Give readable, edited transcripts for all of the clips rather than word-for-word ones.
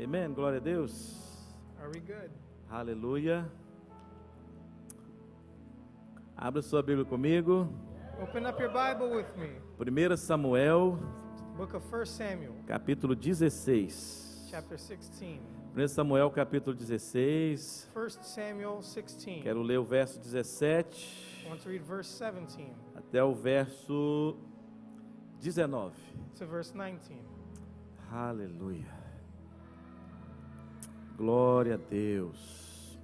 Amém, glória a Deus. Are we good? Aleluia. Abra sua Bíblia comigo. Open up your Bible with me. 1 Samuel, Book of 1 Samuel, capítulo 16. chapter 16. 1 Samuel, capítulo 16. 1 Samuel 16. Quero ler o verso 17 I want to read verse 17 até o verso 19. to verse 19. Aleluia. Glória a Deus.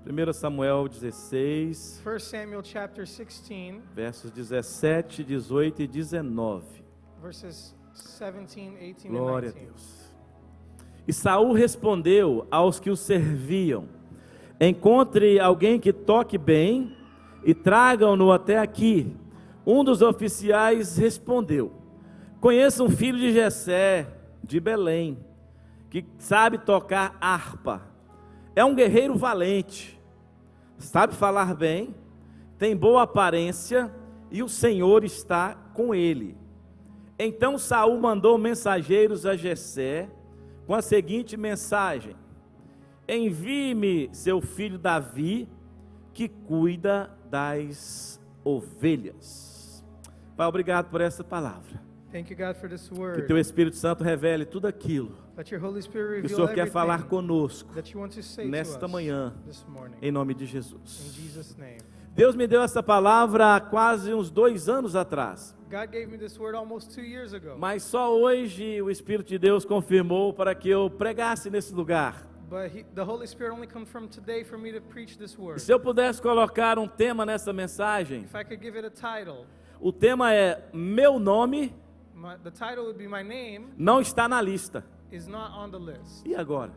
1 Samuel 16, 1 Samuel chapter 16, versos 17, 18 e 19. verses 17, 18, Glória a and 19. Deus. E Saul respondeu aos que o serviam: encontre alguém que toque bem e tragam-no até aqui. Um dos oficiais respondeu: conheço um filho de Jessé, de Belém, que sabe tocar harpa. É um guerreiro valente, sabe falar bem, tem boa aparência e o Senhor está com ele. Então Saul mandou mensageiros a Jessé com a seguinte mensagem: envie-me seu filho Davi, que cuida das ovelhas. Pai, obrigado por essa palavra. Thank you, God, for this Que word. teu Espírito Santo revele tudo aquilo Let your Holy Spirit que o reveal Senhor quer everything falar conosco that you want to say nesta to us manhã, this morning. em nome de In Jesus. Jesus' name. Deus me deu essa palavra há quase uns 2 anos atrás, God gave me this word almost 2 years ago. mas só hoje o Espírito de Deus confirmou para que eu pregasse nesse lugar. But the Holy Spirit only confirmed today for me to preach this E word. se eu pudesse colocar um tema nessa mensagem, If I could give it a title, o tema é: meu nome the title would be My Name não está na lista. is Not on the List. E agora?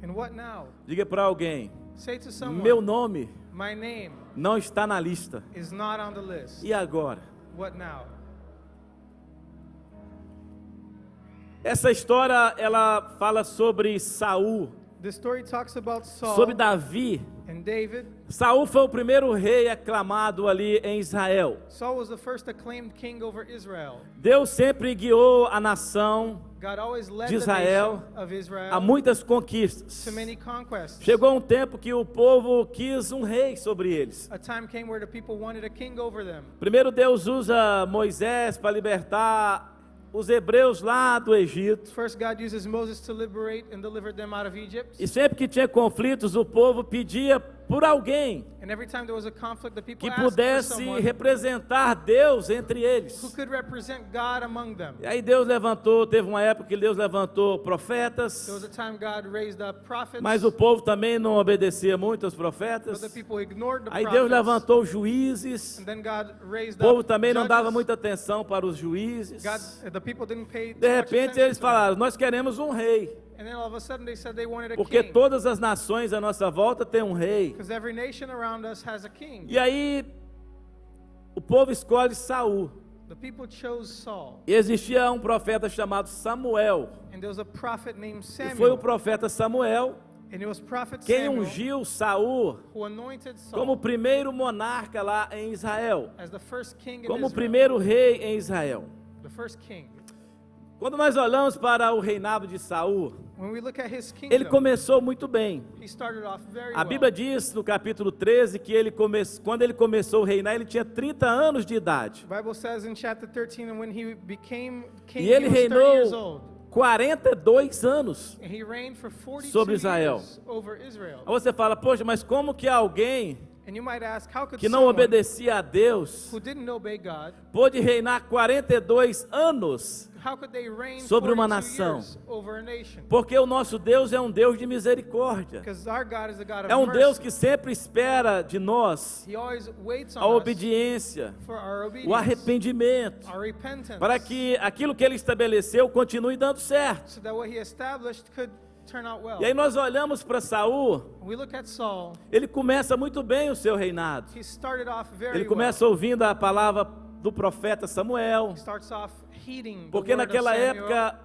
And what now? Diga para alguém: Say to someone, meu nome My name não está na lista. is not on the list. E agora? What now? Essa história ela fala sobre Saul, The story talks about Saul sobre Davi. and David. Saul foi o primeiro rei aclamado ali em Israel. Saul was the first acclaimed king over Israel. Deus sempre guiou a nação God always led de the Israel nation of Israel a muitas conquistas. to many conquests. Chegou um tempo que o povo quis um rei sobre eles. A time came where the people wanted a king over them. Primeiro Deus usa Moisés para libertar os hebreus lá do Egito. First, God uses Moses to liberate and deliver them out of Egypt. E sempre que tinha conflitos, o povo pedia por alguém And every time there was a conflict, the people que asked for pudesse someone representar Deus entre who eles. could represent God among them. E aí Deus levantou, teve uma época que Deus levantou profetas, There was a time God raised up prophets, mas o povo também não obedecia muito aos but the profetas. people ignored the Aí Deus prophets. levantou juízes, And then God raised o povo up também não dava judges. muita atenção para os juízes. The people didn't pay De too much repente attention eles to them. falaram: nós queremos um rei, And then all of a sudden they said they wanted a porque king. todas as nações à nossa volta têm um rei. Because every nation around us has a king. E aí o povo escolhe Saul. The people chose Saul. E existia um profeta chamado Samuel. And there was a prophet named E foi o Samuel. profeta Samuel And it was prophet quem Samuel ungiu Saul who anointed Saul como primeiro monarca lá em Israel, as the first king in como Israel. primeiro rei em Israel. The first king. Quando nós olhamos para o reinado de Saul, When we look at his ele kingdom, começou muito bem. he started off very A well. Bíblia diz no capítulo 13 que quando ele começou a reinar, ele tinha 30 anos de idade. The Bible says in chapter 13 that when he became king, E ele he was 30 years reinou old. 42 anos. And he reigned for 42 sobre Israel. years over Israel. Aí você fala: poxa, mas como que alguém And you might ask, how could que não someone obedecia a Deus who didn't obey God, pôde reinar 42 anos? how could they reign Sobre uma 42 nação? years over a nation? Porque o nosso Deus é um Deus de misericórdia. Because our God is a God of É um mercy. Deus que sempre espera de nós He always waits a on us obediência, for our obedience, o arrependimento, our repentance, para que aquilo que ele estabeleceu continue dando certo. so that what he established could turn out well. E aí nós olhamos para Saul, We look at Saul. ele começa muito bem o seu reinado. He started off very Ele começa ouvindo a palavra do profeta Samuel, well. He starts off heeding the porque word of naquela Samuel, época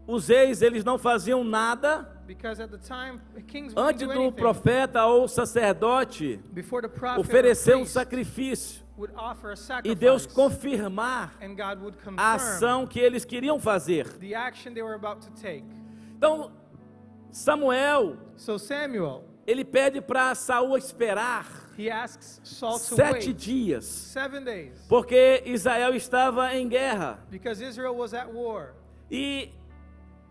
os reis eles não faziam nada because at the time kings wouldn't antes do do anything profeta ou sacerdote before the prophet oferecer or um priest sacrifício would offer a e sacrifice, Deus confirmar and God would a confirm ação que eles queriam fazer. the action they were about to take. Então, Samuel, So Samuel, ele pede para Saul esperar he asks Saul to 7 wait dias, 7 days porque Israel estava em guerra. because Israel was at war. E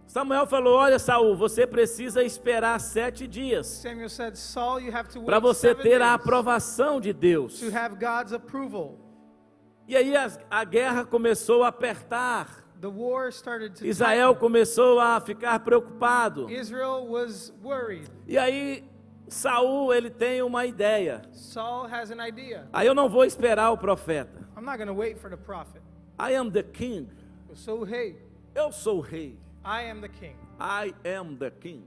Samuel falou: olha, Saul, você precisa esperar 7 dias Samuel said, Saul, you have to para wait você 7 ter a days aprovação de Deus. to have God's approval. E aí a guerra começou a apertar. The war started to Israel tighten. começou a ficar preocupado. Israel was worried. E aí Saul, ele tem uma ideia. Saul has an idea. Aí eu não vou esperar o profeta. I'm not going to wait for the prophet. I am the king. So hey, Eu sou o rei. I am the king. I am the king.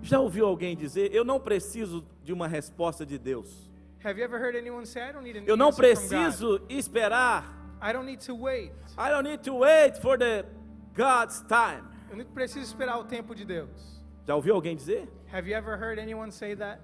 Já ouviu alguém dizer: eu não preciso de uma resposta de Deus. Have you ever heard anyone say, I don't need an Eu não answer from God. preciso esperar. I don't need to wait. I don't need to wait for the God's time. Eu não preciso esperar o tempo de Deus. Já ouviu alguém dizer? Have you ever heard anyone say that?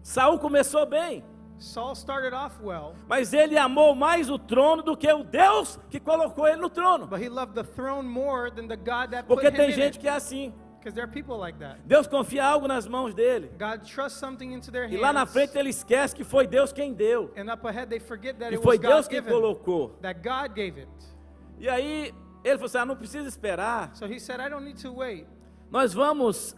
Saul começou bem, Saul started off well, mas ele amou mais o trono do que o Deus que colocou ele no trono. but he loved the throne more than the God that put Porque him tem in gente it. que é assim. Because there are people like that. Deus confia algo nas mãos dele. God trusts something into their E hands, lá na frente ele esquece que foi Deus quem deu. and up ahead they forget that Que it foi was Deus God que given, colocou. that God gave it. E aí ele falou assim: não precisa esperar. So he said, I don't need to wait. Nós vamos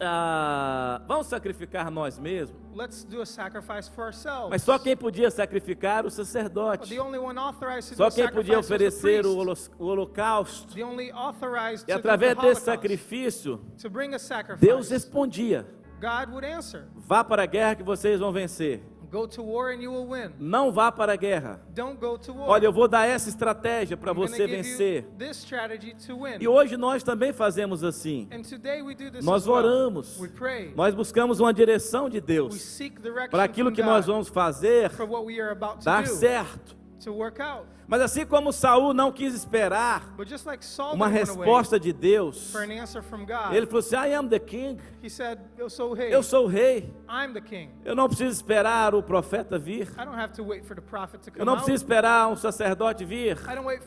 sacrificar nós mesmos. Let's do a sacrifice for ourselves. Mas só quem podia sacrificar o But sacerdote. the only one authorized to Só do quem a podia sacrifice was the oferecer priest. o holocausto. The only authorized E to do the através desse Holocaust, sacrifício, to bring a sacrifice, Deus respondia: God would answer. vá para a guerra que vocês vão vencer. Go to war and you will win. Não vá para a guerra. Don't go to war. Olha, eu vou dar essa estratégia para I'm gonna você give you vencer. this strategy to win. E hoje nós também fazemos assim. And today we do this Nós as well. oramos. We pray. Nós buscamos uma direção de We Deus seek direction para aquilo from que God nós vamos fazer for what we are about to dar do, certo. to work out. Mas assim como Saul não quis esperar But just like Saul uma didn't wanna resposta de Deus, wait for an answer from God, ele falou assim: I am the king. he said, eu sou o rei. Eu sou o rei. I'm the king. Eu não preciso esperar o profeta vir. I don't have to wait for the prophet to Eu come não out. preciso esperar um sacerdote vir. I don't wait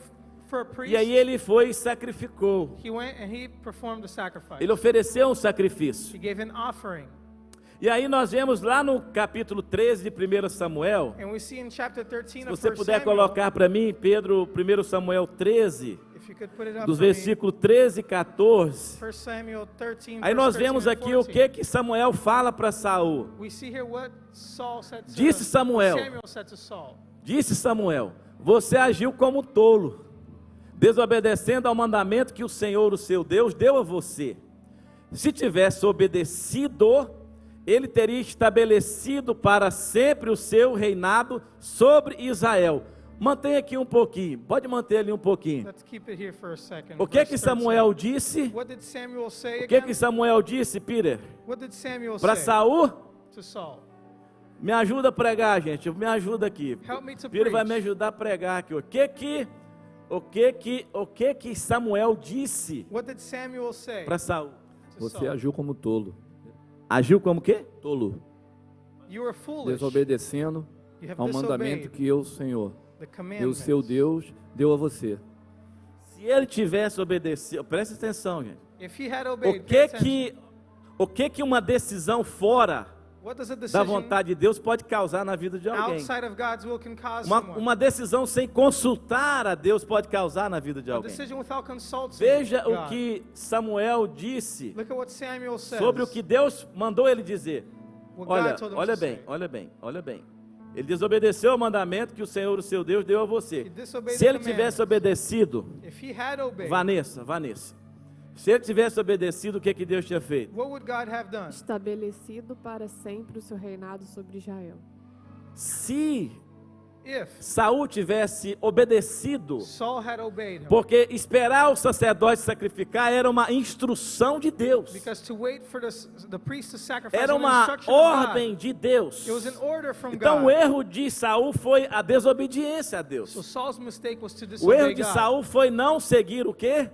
for a priest. E aí ele foi e sacrificou. He went and he performed the sacrifice. Ele ofereceu um sacrifício. He gave an offering. E aí nós vemos lá no capítulo 13 de 1 Samuel. And we see in chapter 13 Se of você 1 puder Samuel, colocar para mim, Pedro, 1 Samuel 13, if you could put it up dos for me, versículos 13 e 14. 1 Samuel 13, Aí verse nós 13 vemos and aqui o 14. que Samuel fala para Saul. We see here what Saul said to Disse Samuel. Samuel said to Saul. Disse Samuel: você agiu como tolo, desobedecendo ao mandamento que o Senhor, o seu Deus, deu a você. Se tivesse obedecido, ele teria estabelecido para sempre o seu reinado sobre Israel. Mantenha aqui um pouquinho, pode manter ali um pouquinho. Let's keep it here for a second. O que Verse que 13. Samuel disse? What did Samuel say O que again? que Samuel disse, Peter? What did Samuel Para say Saul? to Saul? Me ajuda a pregar, gente. Me ajuda aqui. Help me to Peter vai preach. me ajudar a pregar aqui. O que Samuel disse What did Samuel say para Saul? to Você Saul? agiu como tolo, Agiu como quê? tolo, You were foolish. desobedecendo You have ao mandamento disobeyed que eu, Senhor, the e o commandments. seu Deus, deu a você. Se ele tivesse obedecido, presta atenção, gente. If he had O obeyed, pay que attention. que uma decisão fora What does a da decision vontade de Deus pode causar na vida de alguém? outside of God's will can cause Uma, someone? uma decisão sem consultar a Deus pode causar na vida de A alguém. decision without consulting Veja God. o que Samuel disse Look at what Samuel says. sobre o que Deus mandou ele dizer. What Olha, God told him olha to bem, say. olha bem, olha bem. Ele desobedeceu ao mandamento que o Senhor, o seu Deus, deu a você. He disobeyed Se the ele tivesse commandments. obedecido, If he had obeyed, Vanessa, se ele tivesse obedecido, o que que Deus tinha feito? what would God have done? Estabelecido para sempre o seu reinado sobre Israel. Se If Saul tivesse obedecido, Saul had obeyed him. porque esperar o sacerdote sacrificar era uma instrução de Deus, Because to wait for the priest to sacrifice era was an uma instruction of God. ordem de Deus. It was an order from Então o God. erro de Saul foi a desobediência a Deus. So Saul's mistake was to O disobey erro de God. Saul foi não seguir o quê?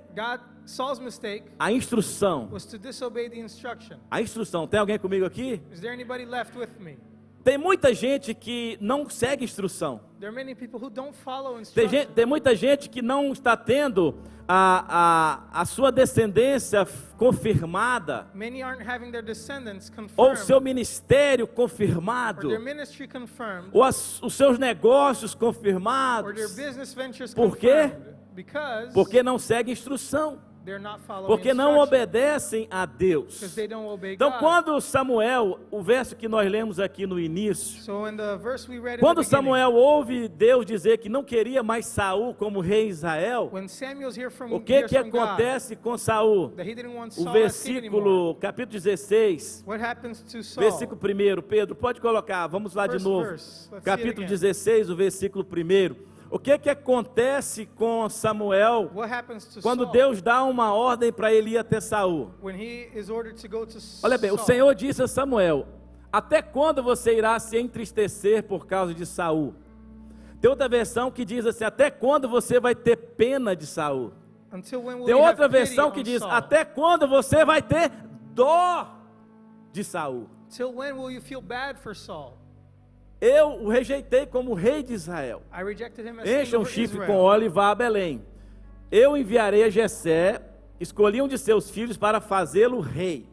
Saul's mistake A instrução. was to disobey the instruction. A instrução. Tem alguém comigo aqui? Is there anybody left with me? Tem muita gente que não segue instrução. There are many people who don't follow Tem, instructions. tem muita gente que não está tendo a sua descendência confirmada, Many aren't having their descendants ou confirmed, o seu ministério or confirmado, their ministry confirmed, ou os seus negócios or their confirmados, business ventures Por quê? confirmed. Because porque não seguem instrução, they're not following porque não instruction. obedecem a Deus. Because they don't obey Então, God. quando Samuel, o verso que nós lemos aqui no início, So in the verse we read in quando the beginning, Samuel ouve Deus dizer que não queria mais Saul como rei de Israel, when Samuel's hears from, o que hears que from God, acontece com Saul? that he didn't want O Saul as king anymore, versículo, capítulo 16, what happens to Saul? versículo 1, Pedro, pode colocar, vamos lá de First novo. verse. Let's see it Capítulo again. 16, o versículo 1. O que que acontece com Samuel What happens to quando Saul Deus dá uma ordem para ele ir até Saul? when he is ordered to go to Olha bem, o Saul? Senhor disse a Samuel: até quando você irá se entristecer por causa de Saul? Tem outra versão que diz assim: até quando você vai ter pena de Saul? Until when will Tem you outra have pity versão que on diz: Saul? até quando você vai ter dó de Saul? Till when will you feel bad for Saul? Eu o rejeitei como rei de Israel. I rejected him as Encha king um over chifre com Israel. óleo e vá a Belém. Eu enviarei a Jessé, escolhi um de seus filhos para fazê-lo rei.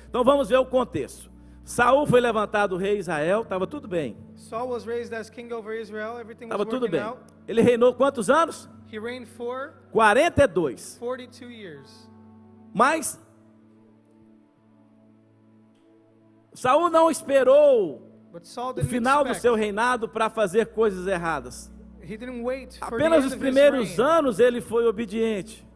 Então vamos ver o contexto. Saul foi levantado rei de Israel, estava tudo bem. Saul was raised as king over Israel. Everything was Estava tudo working bem. out. Ele reinou quantos anos? He reigned for 42. 42 years. Mas Saul não esperou But Saul o didn't final do expect. seu reinado para fazer coisas erradas. He didn't wait for Apenas the os end of his primeiros reign. anos ele foi obediente.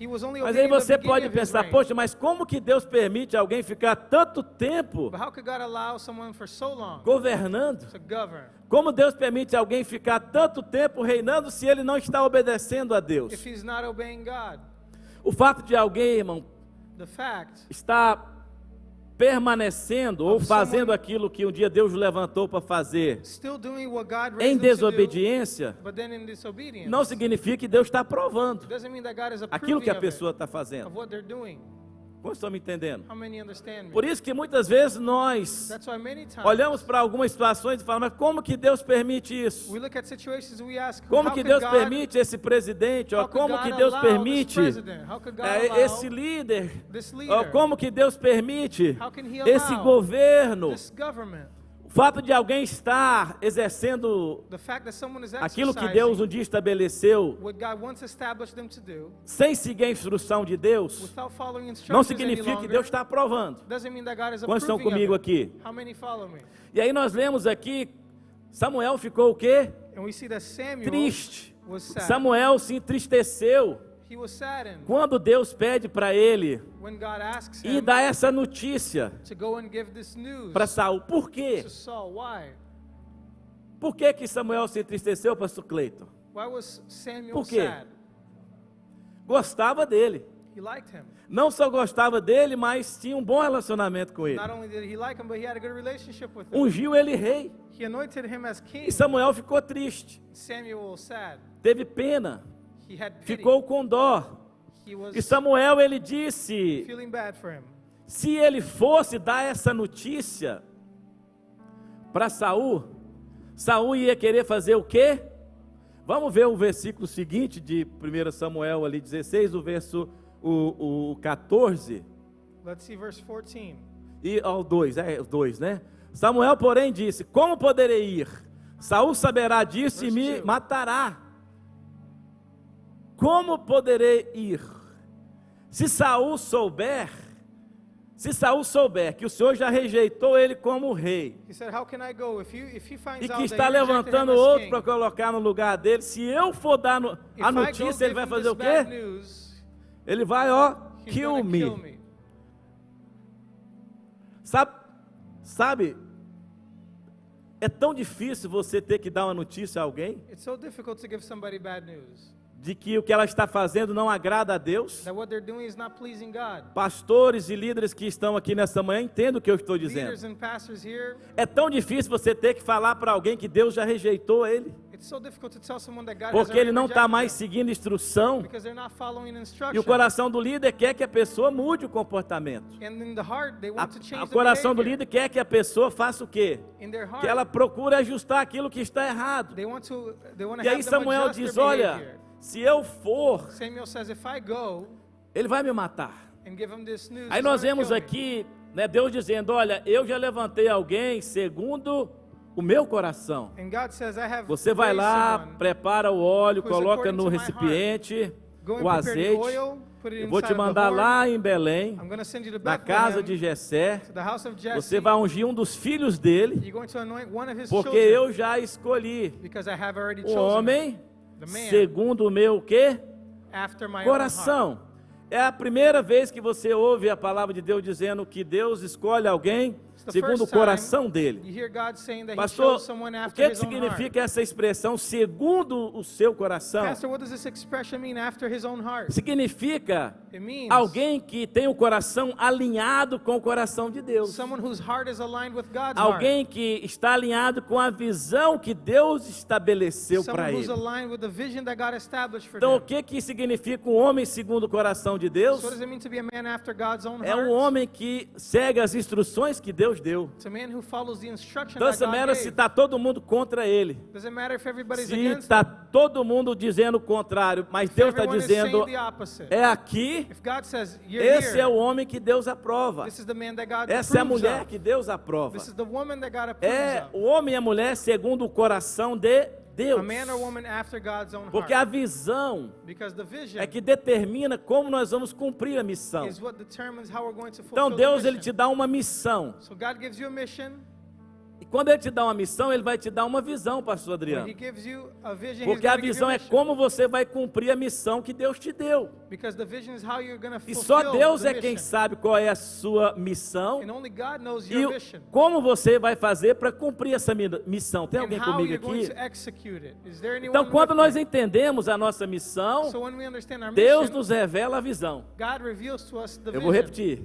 He was only Mas aí obedient at você the pode beginning of his pensar: reign. poxa, mas como que Deus permite alguém ficar tanto tempo But how could God allow someone for so long governando? to govern Como Deus permite alguém ficar tanto tempo reinando se ele não está obedecendo a if Deus? he's not obeying God? O fato de alguém, irmão, The fact estar permanecendo ou fazendo aquilo que um dia Deus o levantou para fazer still doing what God raised em him to desobediência, do, but then in disobedience, não significa que Deus está aprovando doesn't mean that God is aquilo approving que a of it, pessoa está of fazendo. what they're doing. Como estão me entendendo? How many understand me? Por isso que muitas vezes nós That's why many times olhamos para algumas situações e falamos: mas como que Deus permite isso? we look at situations and we ask, Como how que could Deus God, permite esse presidente? Ó, how could como God que Deus allow this permite president? How could God allow esse líder? this Ó, leader? como que Deus permite How can he esse allow governo? this government? O fato de alguém estar exercendo The fact that someone is aquilo que exercising Deus um dia estabeleceu what God once established them to do sem seguir a instrução de Deus, without following não instructions any significa que longer, Deus está aprovando. doesn't mean that God is Quantos estão approving comigo of it. aqui? How many follow me? E aí nós lemos aqui, Samuel ficou o quê? And we see that Samuel Triste. was sad. Samuel se entristeceu He was saddened quando Deus pede para ele when God asks ir him dar essa notícia to go and give this news para Saul. Por quê? to Saul. Why? Por que que Samuel se entristeceu, pastor Cleiton? Why was Samuel Por quê? sad? Gostava dele. He liked him. Não só gostava dele, mas tinha um bom relacionamento com ele. Not only did he like him, but he had a good relationship with him. Ungiu ele rei. He anointed him as king. E Samuel ficou triste. Samuel was sad. Teve pena. He had pity. Ficou com dó. He was E Samuel, ele disse: feeling bad for him. se ele fosse dar essa notícia para Saul, Saul ia querer fazer o quê? Vamos ver o versículo seguinte de 1 Samuel ali 16, o verso o 14 Let's see verse 14. e ao 2, o 2, né? Samuel, porém, disse: como poderei ir? Saul saberá disso e Verse me 2. matará. Como poderei ir? Se Saul souber que o Senhor já rejeitou ele como rei He said, "How can I go if he finds e out que that está you rejected him levantando as outro king? para colocar no lugar dele, se eu for dar If a I go notícia, ele give vai him fazer this o bad quê? news, Ele vai, ó, he's kill gonna kill me. me." Sabe, é tão difícil você ter que dar uma notícia a alguém It's so difficult to give somebody bad news. de que o que ela está fazendo não agrada a Deus. That what they're doing is not pleasing God. Pastores e líderes que estão aqui nessa manhã entendem o que eu estou Leaders dizendo. and pastors here, É tão difícil você ter que falar para alguém que Deus já rejeitou ele. It's so difficult to tell someone that God has porque ele already não está rejected mais them, seguindo instrução. because they're not following E o instruction. coração do líder quer que a pessoa mude o comportamento. And in the heart, they want to change O the coração do behavior. líder quer que a pessoa faça o quê? In their heart, Que ela procure ajustar aquilo que está errado. they want to E aí have them Samuel adjust diz: their olha, behavior. se eu for, Samuel says, if I go ele vai me matar. and give him this news, Aí he's nós gonna vemos kill me. aqui, né, Deus dizendo: olha, eu já levantei alguém segundo o meu coração. And God says, I have Você vai raised lá, someone. prepara o óleo, who is coloca according no to my recipiente Go and o prepare the azeite. oil, put it Eu vou te inside of the mandar horn. lá em Belém, I'm gonna send you to na casa Bethlehem, de Jessé. to the house of Jesse. Você vai ungir um dos filhos dele, You're going to anoint one of his porque children, eu já escolhi because I have already o chosen homem him, the man, segundo o meu quê? after my own heart. Coração. É a primeira vez que você ouve a palavra de Deus dizendo que Deus escolhe alguém It's the segundo o first time coração dele. You hear God saying that Pastor, he chose someone o after que his own heart. significa essa expressão segundo o seu coração? Pastor, what does this expression mean, after his own heart? Significa It means alguém que tem o coração alinhado com o coração de Deus. someone whose heart is aligned with God's Alguém que está alinhado com a visão que Deus estabeleceu heart. para Someone who's ele. aligned with the vision that God established for Então, o them. que significa um homem segundo o coração de Deus? So what does it mean to be a man after God's own É heart? um homem que segue as instruções que Deus deu. It's a man who follows the instruction Então, that God matter se gave. está todo mundo contra ele. Doesn't matter if everybody's Se against está him. todo mundo dizendo o contrário, mas If Deus está everyone is dizendo: saying the opposite. é aqui, If God says, you're esse here, é o homem que Deus aprova. this is the man that God Essa é a approves mulher of. que Deus aprova. This is the woman that God approves É of. o homem e a mulher segundo o coração de Deus. A man or woman after God's own Porque a heart. visão Because the vision é que determina como nós vamos cumprir a missão. is what determines how we're going to fulfill Então the Deus ele mission. te dá uma missão. So God gives you a mission. E quando ele te dá uma missão, ele vai te dar uma visão, pastor When Adriano. he gives you a vision, he's Porque a going to give you visão a é mission. como você vai cumprir a missão que Deus te deu. Because the vision is how you're going to E fulfill só Deus the é quem mission. sabe qual é a sua missão And only God knows e your mission. como você vai fazer para cumprir essa missão. Tem And alguém how comigo you're going aqui? to execute it. Is there anyone Então, quando with nós me? entendemos a nossa missão, So when we understand our Deus mission, nos revela a visão. God reveals to us the Eu vision. vou repetir.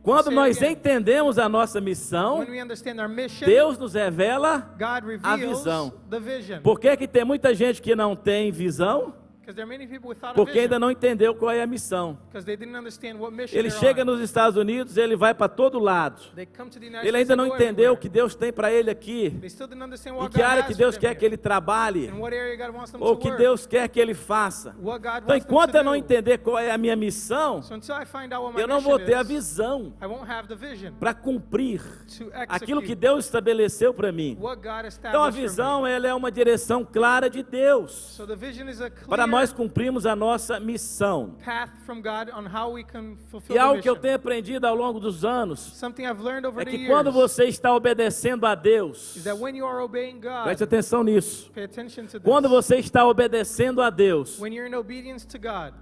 Quando Say nós again. entendemos a nossa missão, When we understand our mission, Deus nos revela. God reveals visão. the vision. Por que que tem muita gente que não tem visão? Because there are many people without a Porque ainda vision. não entendeu qual é a missão. Because they didn't understand what mission Ele they're chega on. nos Estados Unidos, ele vai para todo lado. They come to the United Ele States ainda and não go entendeu o everywhere. que Deus tem para ele aqui. They still didn't understand Em what que God área has que for Deus them quer here. que ele trabalhe. In what area God wants them Ou to que work. Deus quer que ele faça. What God Então, wants them enquanto to eu não do. entender qual é a minha missão, So until I find out what my eu não mission vou ter a is, visão I won't have the vision para cumprir to aquilo que execute Deus estabeleceu para mim. what God Então, a established for me. visão ela é uma direção clara de Deus So the vision is a para clear nós cumprirmos a nossa missão. path from God on how we can fulfill E the algo que eu mission. tenho aprendido ao longo dos anos Something I've learned over é the que years quando você está obedecendo a Deus, is that when you are obeying God, preste atenção nisso. pay attention to this. Quando você está obedecendo a Deus, When you're in obedience to God,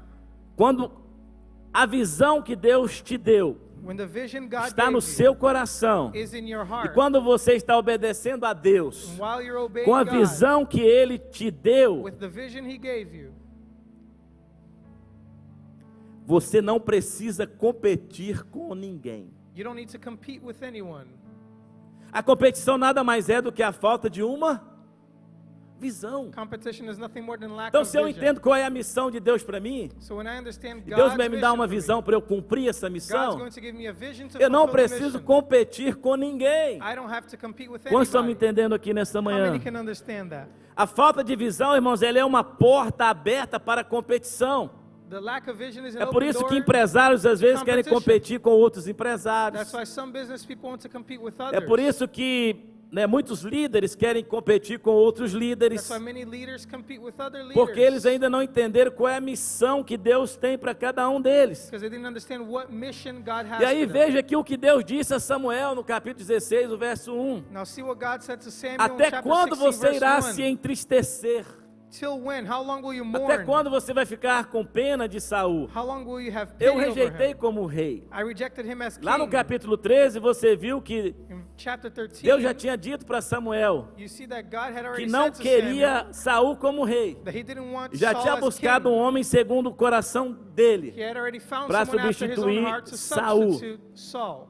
quando a visão que Deus te deu when the vision God está gave no you seu coração, is in your e heart, quando você está obedecendo a Deus, and while you're obeying com a God, visão que Ele te deu, with the vision He gave you, você não precisa competir com ninguém. you don't need to compete with anyone. A competição nada mais é do que a falta de uma visão. Competition is nothing more than lack Então, of se eu vision. entendo qual é a missão de Deus para mim, So when I understand e Deus God's vai me dar vision uma for me, visão para eu cumprir essa God's missão, going to give me a vision to eu não fulfill the preciso mission. competir com ninguém. I don't have to compete with Quantos estão me anybody. entendendo aqui nessa How manhã? many can understand that? A falta de visão, irmãos, ela é uma porta aberta para a competição. The lack of vision is an É por open isso que door. empresários às vezes querem competition. competir com outros empresários. That's why some business people want to compete with É others. por isso que muitos líderes querem competir com outros líderes, That's why many leaders compete with other leaders. porque eles ainda não entenderam qual é a missão que Deus tem para cada um deles. Because they didn't understand what mission God has E aí for them. veja aqui o que Deus disse a Samuel no capítulo 16, o verso 1. Now see what God said to Samuel in Até chapter quando 16, você irá verse 1. se entristecer? Till when? How long will you mourn? Até quando você vai ficar com pena de Saul? How long will you have pity Eu over rejeitei him? como rei. I rejected him as king. Lá no capítulo 13 você viu que In chapter 13, Deus já tinha dito para Samuel you see that God had que already não said to queria Saul como rei. Samuel that he didn't want Já Saul tinha as buscado um king. homem segundo o coração dele. He had already found para someone after his own substituir heart to Saul. substitute Saul.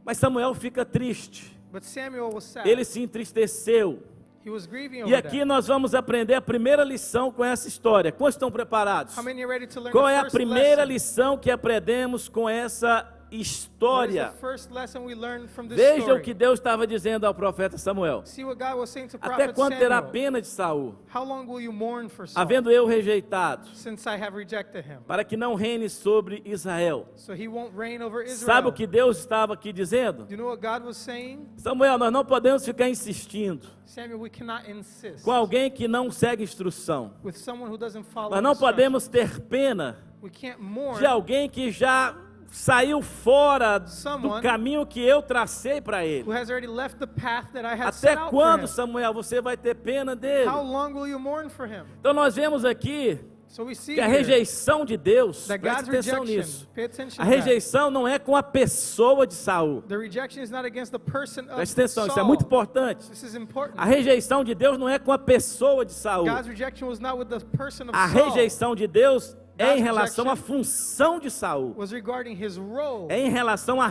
Mas Samuel fica triste. But Samuel was sad. Ele se entristeceu. He was grieving E over aqui that. nós vamos aprender a primeira lição com essa história. Quantos estão preparados? How many are ready to learn Qual the é a first primeira lesson? lição que aprendemos com essa What is história? the first lesson we learned from this Veja story? o que Deus estava dizendo ao profeta Samuel. See what God was saying to Até prophet quando terá Samuel. pena de Saul, How long will you mourn for Saul, havendo eu rejeitado, since I have rejected him? para que não reine sobre Israel? So he won't reign over Israel. Sabe o que Deus estava aqui dizendo? Do you know what God was saying? Samuel, nós não podemos ficar insistindo Samuel, we cannot insist com alguém que não segue instrução. with someone who doesn't follow Nós não instruction. podemos ter pena We can't mourn de alguém que já saiu fora do Someone caminho que eu tracei para ele. who has already left the path that I had Até set out for quando, him. Samuel, você vai ter pena dele? How long will you mourn for him? Então nós vemos aqui So we see que a here rejeição de Deus, that preste God's atenção rejection, nisso, pay attention a to that. rejeição não é com a pessoa de Saul. The rejection is not against the person of Preste atenção, isso é Saul. muito importante. This is important. A rejeição de Deus não é com a pessoa de Saul. God's rejection was not with the person of A Saul. rejeição de Deus é em God's relação à rejection função de Saul. was regarding his role. É em relação à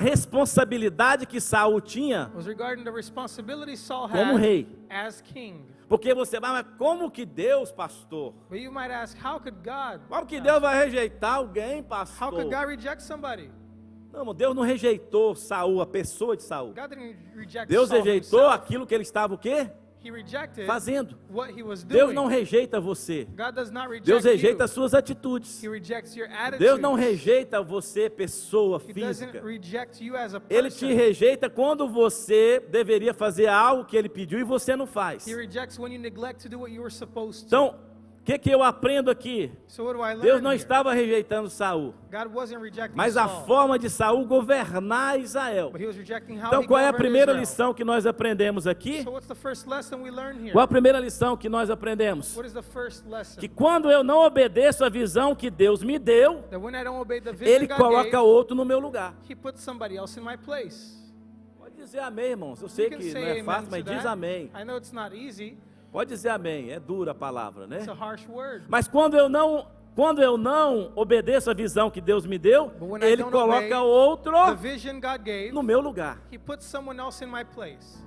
responsabilidade que Saul tinha Was regarding the responsibility Saul como had rei. as king. Porque você vai, mas como que Deus, pastor? But you might ask, how could God? Como que Deus vai rejeitar alguém, How pastor? could God reject somebody? Não, Deus não rejeitou Saul, a pessoa de Saul. God didn't reject Deus Saul rejeitou himself. aquilo que ele estava o quê? He rejected Fazendo. what he was doing. Deus não rejeita você. God does not reject Deus rejeita you. as suas atitudes. He rejects your attitude. Deus não rejeita você, pessoa He doesn't física. reject you as a Ele te person. rejeita quando você deveria fazer algo que ele pediu e você não faz. He rejects when you neglect to do what you were supposed to. Então, o que eu aprendo aqui? So what do I learn Deus não here? estava rejeitando Saul, God wasn't rejecting mas a Saul, forma de Saul governar Israel. but he was rejecting how Então, he qual é a governed primeira Israel. lição que nós aprendemos aqui? So what's the first lesson we learn here? Qual a primeira lição que nós aprendemos? What is the first lesson? Que quando eu não obedeço a visão que Deus me deu, That when I don't obey the vision Ele God coloca gave, outro no meu lugar. he puts somebody else in my place. Pode dizer amém, irmãos. Eu sei You can que say não é amen fácil, to mas diz that. amém. I know it's not easy. Pode dizer amém. É dura a palavra, né? It's a harsh word. Mas quando eu não obedeço a visão que Deus me deu, But when I Ele don't obey coloca outro The vision God gave, no meu lugar. he puts someone else in my place.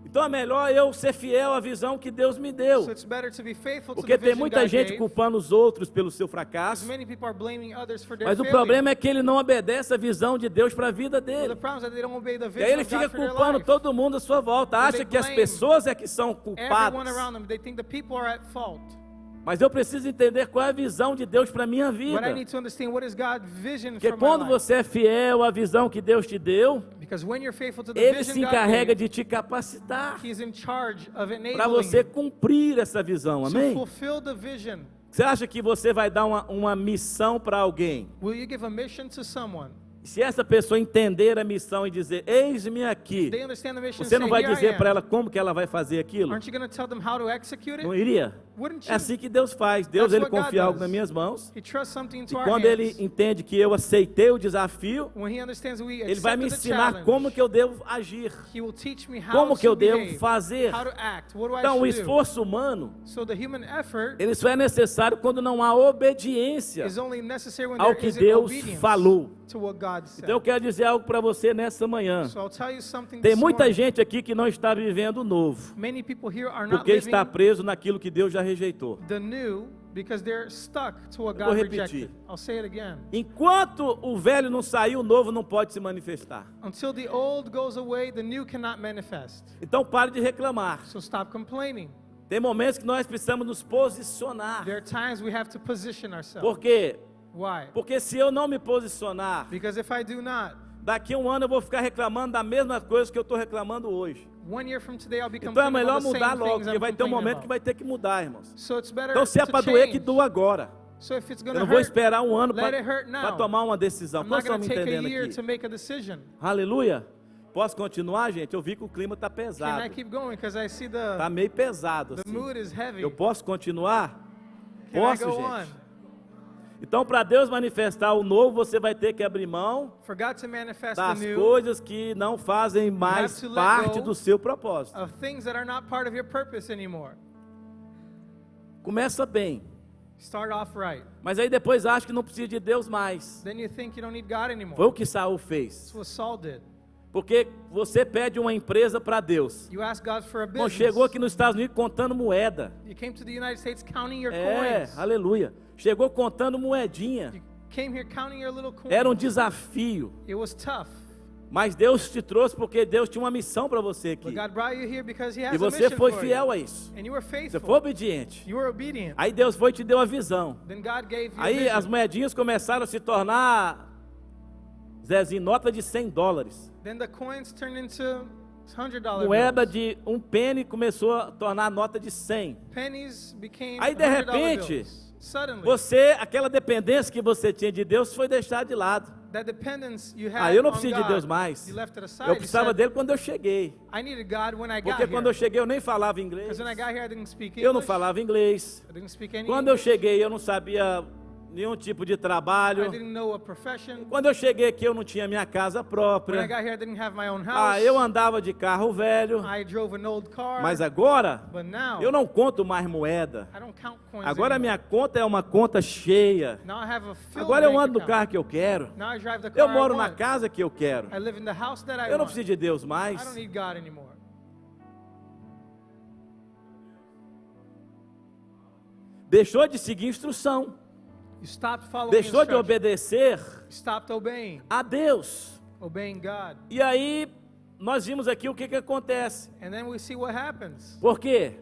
Então é melhor eu ser fiel à visão que Deus me deu. So it's better to be faithful to Porque the tem vision muita God gente gave. culpando os outros pelo seu Because fracasso. many people are blaming others for their Mas o failure. problema é que ele não obedece a visão de Deus para a vida Well, the dele. problem is that they don't obey the E aí vision ele of fica God for their culpando life. todo mundo à sua volta. And Acha they que as blame pessoas é que são Everyone culpadas. around them, they think the people are at fault. Mas eu preciso entender qual é a visão de Deus para a minha But I vida. need to understand what is God's vision Porque for my quando life. você é fiel à visão que Deus te deu, Because when you're faithful to the Ele vision se God encarrega gave, de te capacitar He's in charge of enabling para você you cumprir essa visão. to Amém? fulfill the vision. Você acha que você vai dar uma missão para alguém? Will you give a mission to someone? Se essa pessoa entender a missão e dizer, eis-me aqui, They understand the mission. você não say, vai "Here I dizer am." para ela como que ela vai fazer aquilo? Aren't you going to tell them how to execute it? Não iria? Wouldn't É you? assim que Deus faz. Deus, That's Ele what God confia algo does. nas minhas mãos. He trusts something E into our quando hands. Ele entende que eu aceitei o desafio, When he understands we Ele vai me accepted the ensinar challenge, como que eu devo agir. he will teach me how Como que to eu devo behave, fazer. how to act, what do I Então, o should do. esforço humano, So the human effort ele só é necessário quando não há obediência is only necessary when ao there que isn't Deus obedience falou. to what God said. Então eu quero dizer algo para você nessa manhã. So I'll tell you something Tem this muita morning. gente aqui que não está vivendo o novo, Many people here are not porque living está preso naquilo que Deus já rejeitou. the new because they're stuck to what Eu vou God repetir. rejected. I'll say it again. Enquanto o velho não sair, o novo não pode se manifestar. Until the old goes away, the new cannot manifest. Então pare de reclamar. So stop complaining. Tem momentos que nós precisamos nos posicionar. There are times we have to position ourselves. Por quê? Why? Porque se eu não me posicionar, Because if I do not, daqui a um ano eu vou ficar reclamando da mesma coisa que eu estou reclamando hoje. 1 year from today I'll be Então é complaining melhor about the mudar same logo, things porque I'm vai ter um complaining momento que about. vai ter que mudar, irmãos. So it's better Então se é to para doer, que change. doa agora. So if it's Eu gonna não vou hurt, esperar um ano let it hurt para now. tomar uma decisão. I'm Quantos not estão going me to take a entendendo year aqui? to make a decision. Aleluia. Posso continuar, gente? Eu vi que o clima está Can pesado. I keep going? Because I see Está the meio pesado assim. mood is heavy. Eu posso continuar? Can I Posso, go gente? on? Então, para Deus manifestar o novo, você vai ter que abrir mão For God to manifest das the new, coisas que não fazem mais to let parte go do seu propósito. of things that are not part of your purpose anymore. Começa bem, Start off right. mas aí depois acha que não precisa de Deus mais. Then you think you don't need God anymore. Foi o que Saul fez. That's what Saul did. Porque você pede uma empresa para Deus. You ask God for a Bom, business. chegou aqui nos Estados Unidos contando moeda. You came to the United States counting your É, coins. aleluia. Chegou contando moedinha. You came here counting your little coins. Era um desafio. It was tough. Mas Deus te trouxe porque Deus tinha uma missão para você aqui. But God brought you here because He has E a você mission foi for fiel you. a isso. And you were Você faithful. foi obediente. You were obedient. Aí Deus foi e te deu a visão. Then God gave you a Aí vision. as moedinhas começaram a se tornar, Zezinho, nota de $100. Then the coins turned into $100 Moeda bills. de um penny começou a tornar nota de 100. Pennies became Aí de $100 repente, bills. Suddenly, você, aquela dependência que você tinha de Deus foi deixada de lado. that dependence you had Ah, eu não on preciso de God, Deus mais. you left it aside. Eu You precisava said, dele quando eu cheguei. I needed God when I got Porque quando eu here. cheguei eu nem falava inglês. Because when I got here, I didn't speak English. Eu não falava inglês. I didn't speak any Quando eu English. cheguei eu não sabia nenhum tipo de I trabalho. didn't know a profession. Quando eu cheguei aqui eu não tinha minha casa When I própria. got here, I didn't have my own house. Ah, eu andava de carro velho. I drove an old car. Mas agora But now, eu não conto mais moeda. I don't count coins Agora a anymore. minha conta é uma conta cheia. Now I have a filled Agora eu bank ando no account. carro que eu quero. Now I drive the car Eu moro I na want. casa que eu quero. I live in the house that I Eu não want. preciso de Deus I mais. don't need God anymore. Deixou de seguir instrução. You stopped following Deixou de instruction. obedecer You stopped obeying. a Deus. Obeying God. E aí nós vimos aqui o que acontece. And then we see what happens. Por quê?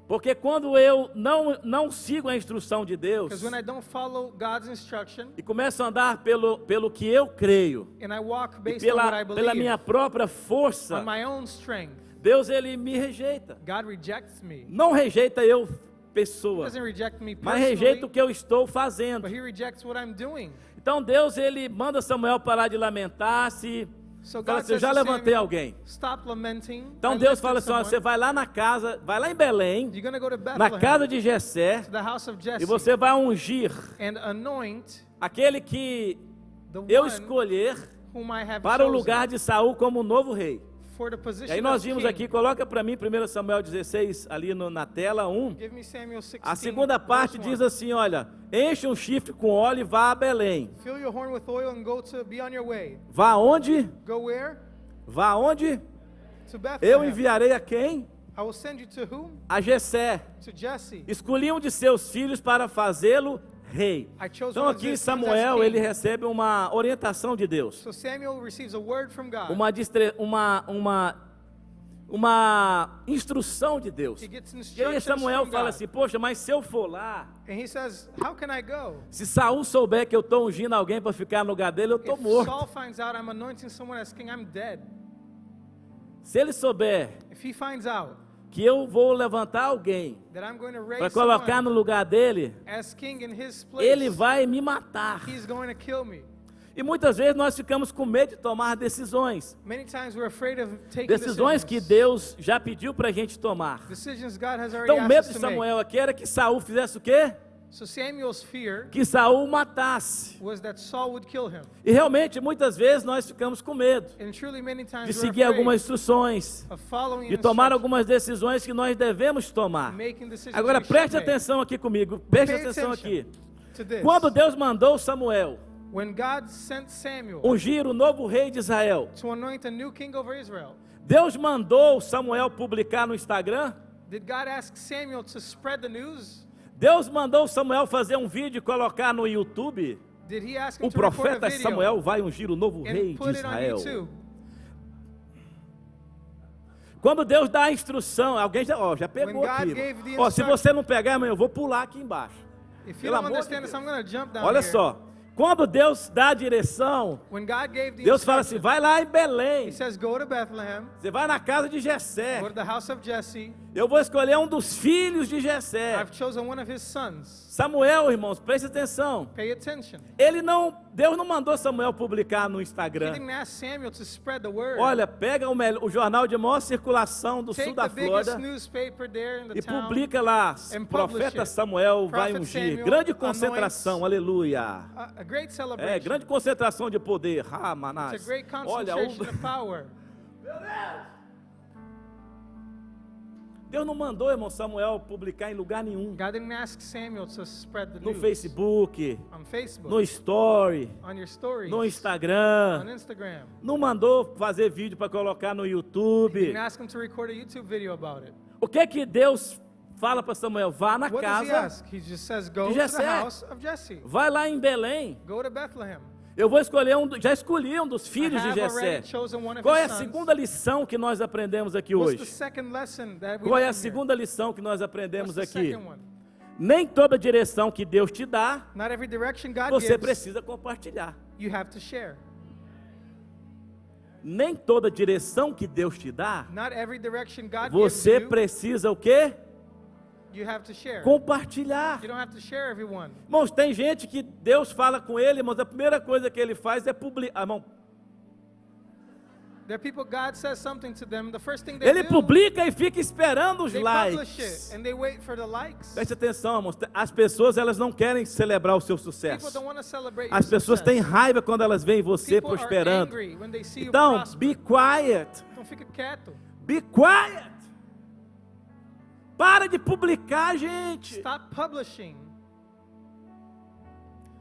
Porque quando eu não sigo a instrução de Deus Because when I don't follow God's instruction e começo a andar pelo que eu creio and I walk e based on what I pela believe, minha própria força, on my own strength, Deus ele me rejeita. God rejects me. Não rejeita eu, He pessoa, doesn't reject me mas rejeita o personally, que eu estou fazendo. but He rejects what I'm doing. Então Deus ele manda Samuel parar de lamentar-se. So Fala God assim, eu says já to levantei Samuel, alguém. stop lamenting. Então I Deus lifted fala assim, ó, someone. você vai lá na casa, vai lá em Belém, You're going to go to na Bethlehem, casa de Jessé, to the house of Jesse, e você vai ungir and anoint aquele que the eu one escolher whom I have para o chosen lugar de Saul como novo rei. for the position E aí nós of vimos king. aqui, coloca para mim 1 Samuel 16 ali na tela 1. Give me Samuel 16, A segunda parte verse 1. diz assim, olha, enche um chifre com óleo e vá a Belém. Fill your horn with oil and go to be on your way. Vá aonde? Go where? Vá aonde? To Bethlehem. Eu enviarei a quem? I will send you to whom? A Jessé. To Jesse. Escolhi um de seus filhos para fazê-lo rei. I chose Então one of aqui his sons as Samuel king. ele recebe uma orientação de Deus, So Samuel receives a word from God. uma instrução de Deus. He gets E aí instructions Samuel from fala God. assim, poxa, mas se eu for lá, And he says, how can I go? se Saul souber que eu estou ungindo alguém para ficar no lugar dele, eu estou If morto. Saul finds out I'm anointing someone as king, I'm dead. Se ele souber If he finds out que eu vou levantar alguém that I'm going to para raise colocar someone no lugar dele, as king in his place, ele vai me matar. he's going to kill me. E muitas vezes nós ficamos com medo de tomar decisões. Many times we're afraid of taking Decisões que Deus já pediu para a gente tomar. Decisions God has already Então o asked medo us de to make. Samuel aqui era que Saul fizesse o quê? So Samuel's fear Que Saul matasse. was that Saul would kill him. E realmente, muitas vezes nós ficamos com medo And truly many times de we're seguir afraid algumas instruções, of following de tomar instructions, algumas decisões que nós devemos tomar. making decisions Agora we should preste make. atenção aqui comigo, preste Pay atenção attention aqui. to this. Quando Deus mandou Samuel When God sent Samuel ungir o novo rei de Israel, to anoint a new king over Israel, Deus mandou Samuel publicar no Instagram? did God ask Samuel to spread the news? Deus mandou Samuel fazer um vídeo e colocar no YouTube? Did he ask him O to record a profeta video Samuel vai ungir o novo rei and de put it on Israel. YouTube? Quando Deus dá a instrução, alguém já pegou When God aqui. gave the Ó, se instruction- você não pegar, irmão, eu vou pular aqui embaixo. If you Pelo don't amor de understand this, Deus. I'm going to jump down Olha here. só, quando Deus dá a direção, When God gave the Deus fala assim, instruction, vai lá em Belém, he says, go to Bethlehem, você vai na casa de Jessé, go to the house of Jesse. eu vou escolher um dos filhos de Jessé. I've chosen one of his sons. Samuel, irmãos, preste atenção. Pay attention. Deus não mandou Samuel publicar no He Instagram. didn't ask Samuel to spread the word. Olha, pega o jornal de maior circulação do sul Take da the biggest Flórida newspaper there in the e town. publica lá, and publish profeta it. Samuel vai Prophet ungir. Samuel Grande anoints. concentração, aleluia. A great celebration. É, grande concentração de poder. Ah, It's a Manás. great Olha, concentration of power. Deus não mandou, irmão Samuel, publicar em lugar nenhum. God didn't ask Samuel to spread the No news. Facebook, On Facebook, no Story, on your stories, no on Instagram. Instagram. Não mandou fazer vídeo para colocar no YouTube. Didn't ask him to record a YouTube video about it. O que que Deus fala para Samuel? Vá na What does he casa, ask? He just says, go de to the Jessé. house of Jesse. vai lá em Belém. Go to Bethlehem. Eu vou escolher já escolhi um dos I filhos de have Jessé. already chosen one of Qual é his a sons. segunda lição que nós aprendemos aqui What's the hoje? second lesson that we Qual é a learned here? segunda lição que nós aprendemos What's the aqui? second one? Nem toda direção que Deus te dá, Not every direction God você gives, precisa compartilhar. you have to share. Nem toda direção que Deus te dá, Not every direction God você gives you, precisa o quê? you have to share. Compartilhar. You don't have to share everyone. Irmãos, tem gente que Deus fala com ele, irmãos, a primeira coisa que ele faz é publicar. Irmão, There are people, God says something to them, the first thing they ele do, publica e fica esperando os they publish likes. it, and they wait for the likes. Preste atenção, irmãos, as pessoas elas não querem celebrar o seu People sucesso. don't want to celebrate As your pessoas success. têm raiva quando elas veem você People are prosperando. angry when they see you Então, prosper. be quiet. Então fica quieto. Be quiet. Para de publicar, gente. Stop publishing.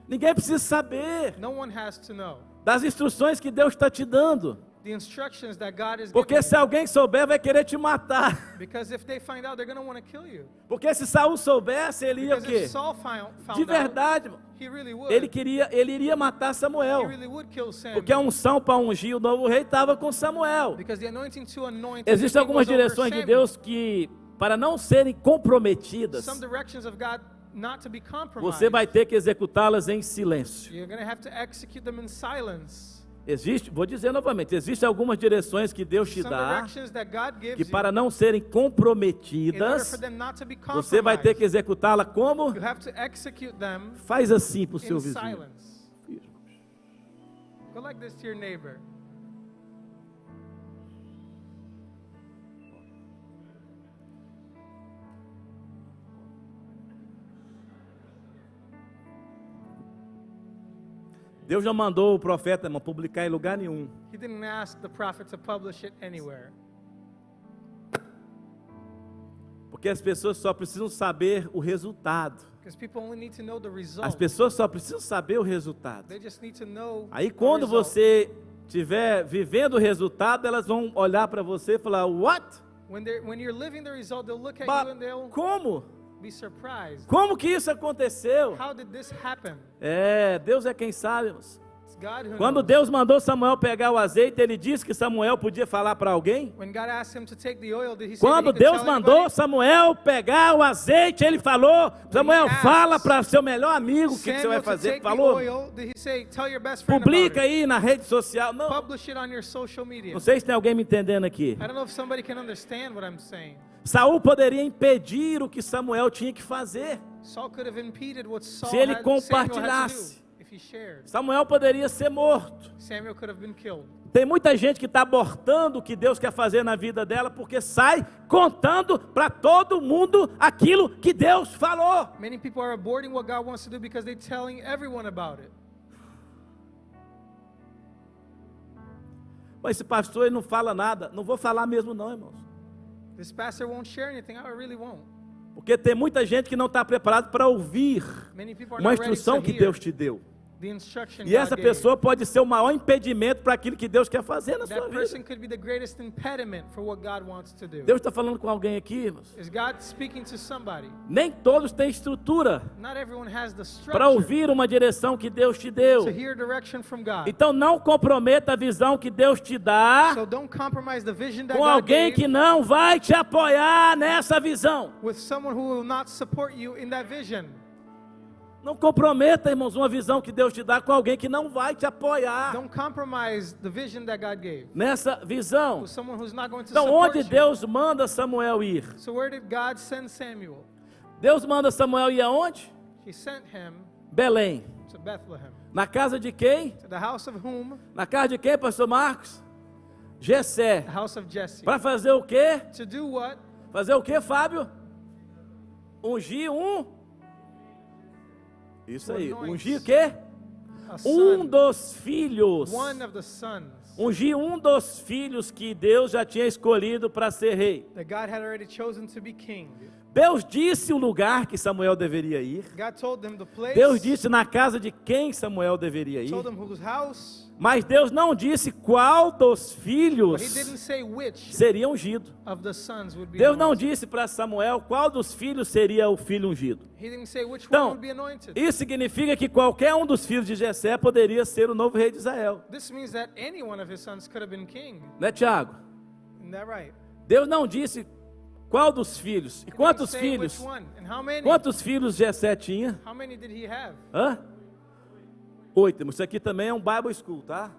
Ninguém precisa saber No one has to know das instruções que Deus está te dando. the instructions that God is Porque giving se you. alguém souber, vai querer te matar. Because if they find out, they're going to want to kill you. Porque se Saul soubesse, ele ia o Because if quê? Saul found De out, verdade, irmão. he really would. Ele iria matar He Samuel. really would kill Samuel. Porque a unção para ungir o novo rei estava com Samuel. Because the anointing to anoint the Existem king algumas was over direções de Samuel. Deus que, para não serem comprometidas, Some directions of God not to be compromised. você vai ter que executá-las em silêncio. You're going to have to execute them in silence. Vou dizer novamente, existem algumas direções que Deus te Some dá, directions that God gives que you, para não serem in order comprometidas, for them not to be você vai ter que compromised, executá-la como? you have to execute them Faz assim para o seu in vizinho. silence. Go like this to your neighbor. Deus já mandou o profeta, irmão, publicar em lugar nenhum. He didn't ask the prophet to publish it anywhere. Porque as pessoas só precisam saber o resultado. Because people only need to know the result. As pessoas só precisam saber o resultado. They just need to know Aí the quando result. você estiver vivendo o resultado, elas vão olhar para você e falar, what? When you're living the result, they'll look at you and they'll Como? be surprised. Como que isso aconteceu? How did this happen? Deus é quem sabe, irmãos. It's God who Quando knows. Deus mandou Samuel pegar o azeite, ele disse que Samuel podia falar para alguém? When God asked him to take the oil, did he say Quando that he could Deus tell mandou anybody? Samuel pegar o azeite, ele falou, Samuel, asked fala para seu melhor amigo o que você vai Samuel to fazer. take the Falou? oil, did he say, tell your best friend Publica about it? aí na rede social. Não, Publish it on your social media. não sei se tem alguém me entendendo aqui. I don't know if somebody can understand what I'm saying. Saul poderia impedir o que Samuel tinha que fazer. Saul could have impeded what Saul Se ele had, Samuel had compartilhasse. to do if he shared. Samuel poderia ser morto. Samuel could have been killed. Tem muita gente que está abortando o que Deus quer fazer na vida dela porque sai contando para todo mundo aquilo que Deus falou. Many people are aborting what God wants to do because they're telling everyone about it. Mas esse pastor ele não fala nada. Não vou falar mesmo não, irmãos. This pastor won't share anything. I really won't. Porque tem muita gente que não está preparado para ouvir Many people are uma not ready instrução to que hear Deus te deu. the instruction E God essa gave. pessoa pode ser o maior impedimento para aquilo que Deus quer fazer na sua That person vida. could be the greatest impediment for what God wants to do. Deus está falando com alguém aqui, irmãos. Is God speaking to somebody? Nem todos têm estrutura Not everyone has the para structure ouvir uma direção que Deus te deu. to hear direction from God. Então não comprometa a visão que Deus te dá So don't compromise the vision that com God alguém gave que não vai te apoiar nessa visão. with someone who will not support you in that vision. Não comprometa, irmãos, uma visão que Deus te dá com alguém que não vai te apoiar Don't compromise the vision that God gave nessa visão. with someone who's not going to Então, support onde you. Deus manda Samuel ir? So where did God send Samuel? Deus manda Samuel ir aonde? He sent him Belém. to Bethlehem. Na casa de quem? To the house of whom? Na casa de quem, pastor Marcos? Jessé. The house of Jesse. Para fazer o quê? To do what? Fazer o quê, Fábio? Ungir um. Isso aí. Anoint. Ungir o quê? a um son, dos filhos. one of the sons Ungir um dos filhos que Deus já tinha escolhido para ser rei. that God had already chosen to be king. Deus disse o lugar que Samuel deveria ir. God told them the place, Deus disse na casa de quem Samuel deveria ir. told them whose house, Mas Deus não disse qual dos but filhos he didn't say which seria ungido. of the sons would be Deus não anointed. disse para Samuel qual dos filhos seria o filho ungido. He didn't say which one Então, would be anointed. isso significa que qualquer um dos filhos de Jessé poderia ser o novo rei de Israel. This means that any one of his sons could have been king. Né, Tiago? Isn't that right? Deus não disse qual dos filhos. E He didn't quantos say filhos? which one. And how many? Quantos filhos Jessé tinha? How many did he have? Hã? 8. Isso aqui também é um Bible School, tá?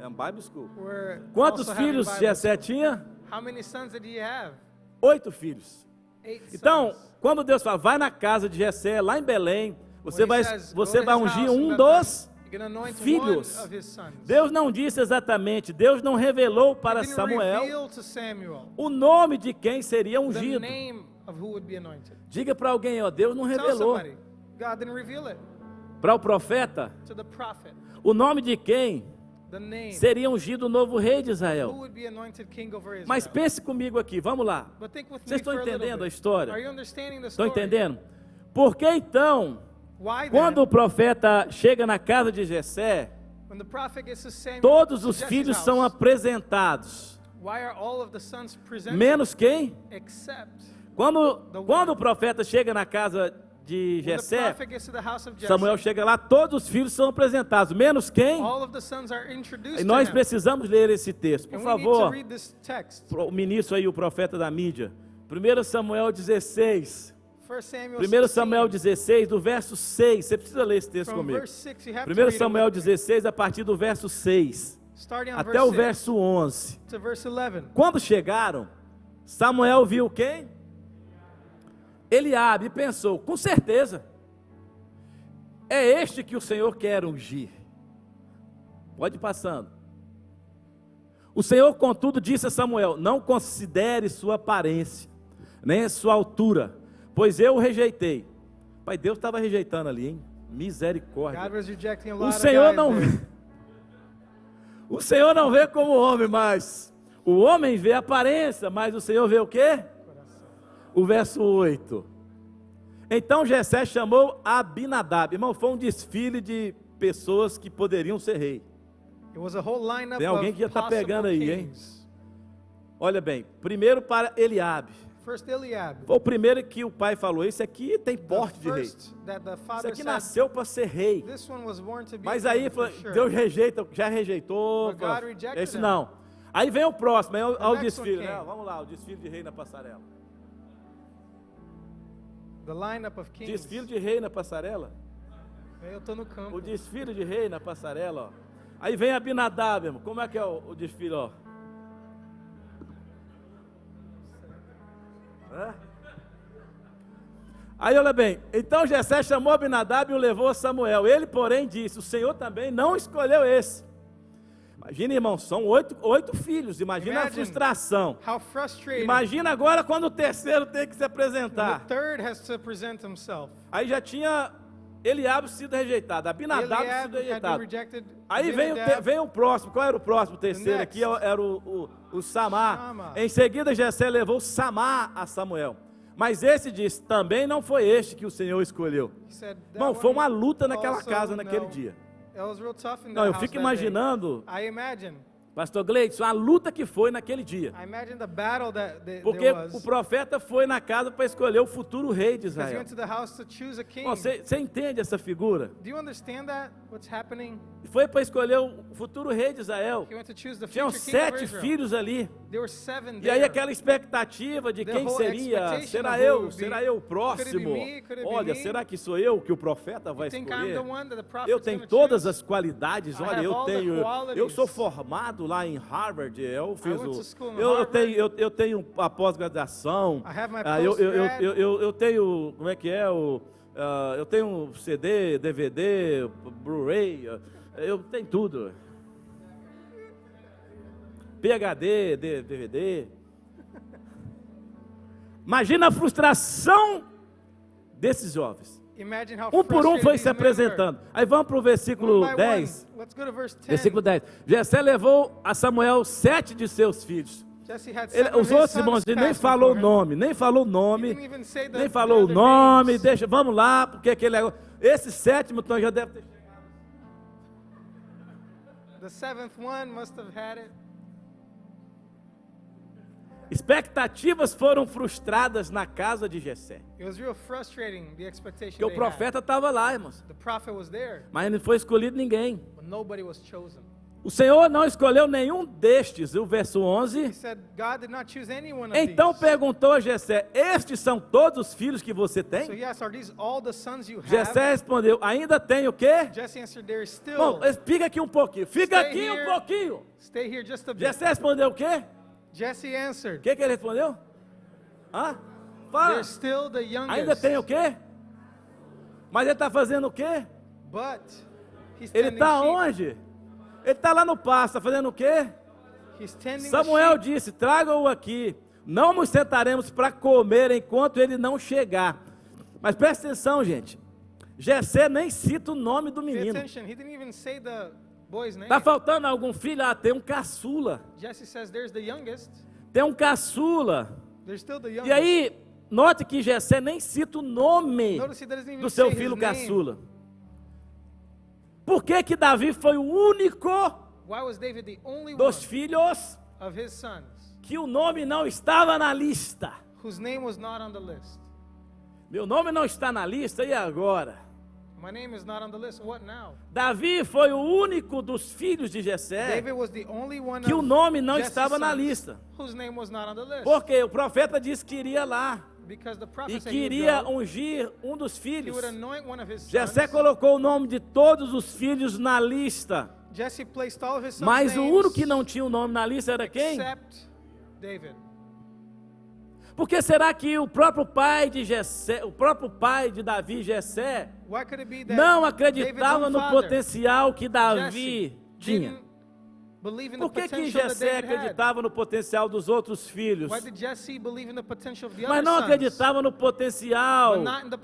É um Bible School. We're Quantos also having filhos Bible Jessé school. tinha? How many sons did he have? 8 filhos. 8 Então, sons. quando Deus fala, vai na casa de Jessé, lá em Belém, você When he vai, says, você "Go to vai his ungir house um in dos Bethlehem, you're gonna anoint filhos." one of his sons. Deus não disse exatamente, Deus não revelou para He didn't Samuel reveal to Samuel o nome de quem seria the ungido. name of who would be anointed. Diga para alguém, ó, Deus não Tell revelou. somebody, God didn't reveal it Para o profeta, to the prophet. o nome de quem The name seria ungido o novo rei de who Israel. would be anointed king over Israel. Mas pense comigo aqui, vamos lá. But think with me Vocês estão for a little entendendo a bit. história? Are you understanding the Estão story? entendendo? Por que então, Why quando then, o profeta chega na casa de Jessé, when the prophet gets to Samuel, todos to os Jesse's filhos house, são apresentados, why are all of the sons presented menos quem? except Quando o profeta chega na casa de when the Jessé, prophet gets to the house of Jesse, Samuel chega lá, todos os filhos são apresentados, menos quem? all of the sons are introduced E nós to him. precisamos ler esse texto. Por And we need to favor, read this text. o ministro aí, o profeta da mídia. 1 Samuel 16. 1 Samuel 1 Samuel 16, 16, do verso 6. Você precisa ler esse texto from comigo. verse 6, you have to 1 read it Samuel with me. 16, a partir do verso 6 Starting on até verse o 6 verso 11. to verse 11. Quando chegaram, Samuel viu quem? Eliabe e pensou, com certeza, é este que o Senhor quer ungir. Pode ir passando. O Senhor, contudo, disse a Samuel, não considere sua aparência, nem a sua altura, pois eu o rejeitei. Pai, Deus estava rejeitando ali, hein? Misericórdia. God was rejecting a O lot of Senhor guys não there. O Senhor não vê como homem, mas o homem vê a aparência, mas o Senhor vê o quê? O verso 8. Então Jessé chamou Abinadab. Irmão, foi um desfile de pessoas que poderiam ser rei. It was a whole lineup Tem alguém of que já está possible pegando aí, hein? kings. Olha bem, primeiro para Eliabe. First Eliab. Foi o primeiro que o pai falou, esse aqui tem porte de rei. First that the Esse father aqui said, nasceu para ser rei. this one was born to be Mas king aí for falou, sure. Deus rejeita, já rejeitou. But God falou, rejected esse him. não. Aí vem o próximo, aí é o next one desfile, né? came. Vamos lá, o desfile de rei na passarela. The lineup of kings. Desfile de rei na passarela. Eu tô no campo. O desfile de rei na passarela, ó. Aí vem Abinadab, irmão. Como é que é o desfile, ó? É? Aí olha bem, então Jessé chamou Abinadab e o levou a Samuel. Ele, porém, disse: o Senhor também não escolheu esse. Imagina, irmão, são oito filhos. Imagina a Imagine frustração. How frustrating. Imagina agora quando o terceiro tem que se The apresentar. third has to present himself. Aí já tinha Eliabe sido rejeitado, Abinadab Eliab sido had been rejeitado. rejected. Aí Abinadab, vem o próximo. Qual era o próximo? O terceiro next. aqui era o Samar. Samar. Em seguida, Jessé levou Samar a Samuel. Mas esse disse: também não foi este que o Senhor escolheu. he said, that Irmão, foi one uma luta naquela also casa naquele no. dia. It was real tough in Não, that eu house fico that imaginando, day. I imagine. pastor Gleidson, a luta que foi naquele dia. I imagine the battle that Porque there was. o profeta foi na casa para escolher o futuro rei de Because he Israel. went to the house to choose a king. Você entende essa figura? Do you understand that? What's happening? Foi para escolher o futuro rei de Israel. He went to choose the Tinham future king of 7 Israel. filhos ali. There were 7 E aí there. aquela expectativa de The quem whole seria, expectation será of who eu, would be- será eu o could it be próximo? me? Could it be Olha, me? será que sou eu que o profeta vai You think I'm escolher? the one that the prophet's Eu tenho gonna todas choose? as qualidades, I olha, have eu all the tenho, eu qualities. sou formado lá em Harvard, eu fiz went to school in eu Harvard. eu tenho a pós-graduação, I have my eu postgrad. tenho, como é que é, eu tenho CD, DVD, Blu-ray, eu tenho tudo. PHD, DVD. Imagina a frustração desses jovens. Imagine how Um por um frustrated foi these se men were. apresentando. Aí vamos para o versículo One by 10. one. Let's go to verse 10. Versículo 10. Jessé levou a Samuel 7 de seus filhos. Jesse had Ele, 7 of os his outros sons irmãos, ele nem pass falou o before him. nome, nem falou o He nome, didn't even say the nem falou o other nome, names. deixa, vamos lá, porque aquele negócio. Esse sétimo então já deve ter. The seventh one must have had it. Expectativas foram frustradas na casa de Jessé. It was real frustrating, the expectation Porque o they profeta estava lá, irmãos, had. The prophet was there, mas não foi escolhido ninguém. but nobody was chosen. O Senhor não escolheu nenhum destes, o verso He 11. said, God did not choose any one of Então these. perguntou a Jessé: estes são todos os filhos que você So tem? he asked, are these all the sons you have? Jessé respondeu: ainda tem o quê? Jesse answered, there is still. Bom, fica aqui um pouquinho, fica Stay aqui here. um pouquinho. Stay here just a bit. Jessé respondeu o quê? Jesse answered, O que ele respondeu? Hã? Fala. there's still the youngest. Ainda tem o quê? Mas ele está fazendo o quê? But he's Ele tending está sheep. onde? Ele está lá no pasto, está fazendo o quê? He's tending Samuel the sheep. disse: traga-o aqui. Não nos sentaremos para comer enquanto ele não chegar. Mas presta atenção, gente. Jessé nem cita o nome do Pay menino. attention. He didn't even say the boy's name. Está faltando algum filho? Ah, tem um caçula. Jesse says there's the youngest. Tem um caçula. There's still the youngest. E aí, note que Jessé nem cita o nome Notice he doesn't even do seu say filho his name. caçula. Por que que Davi foi o único Why was David the only one dos filhos of his sons que o nome não estava na lista? whose name was not on the list? Meu nome não está na lista, e agora? My name is not on the list. What now? Davi foi o único dos filhos de Jessé David was the only one que o of nome não Jesse's estava na sons lista. whose name was not on the list. Porque o profeta disse que iria lá Because the prophet e said he would queria go, ungir um dos he filhos. would anoint one of his Jessé sons. colocou o nome de todos os filhos na lista, Jesse placed all of his sons' mas o names único que não tinha o nome na lista era quem? except David. Por que será que o próprio pai de Jessé, o próprio pai de Davi, Jessé, Why could it be that não David's acreditava own no father, potencial que Davi Jesse, tinha? didn't believe in Por the que que potential that Jessé David had? acreditava no potencial dos outros filhos, Why did Jesse believe in the potential of the mas other não sons, acreditava no potencial? but not in the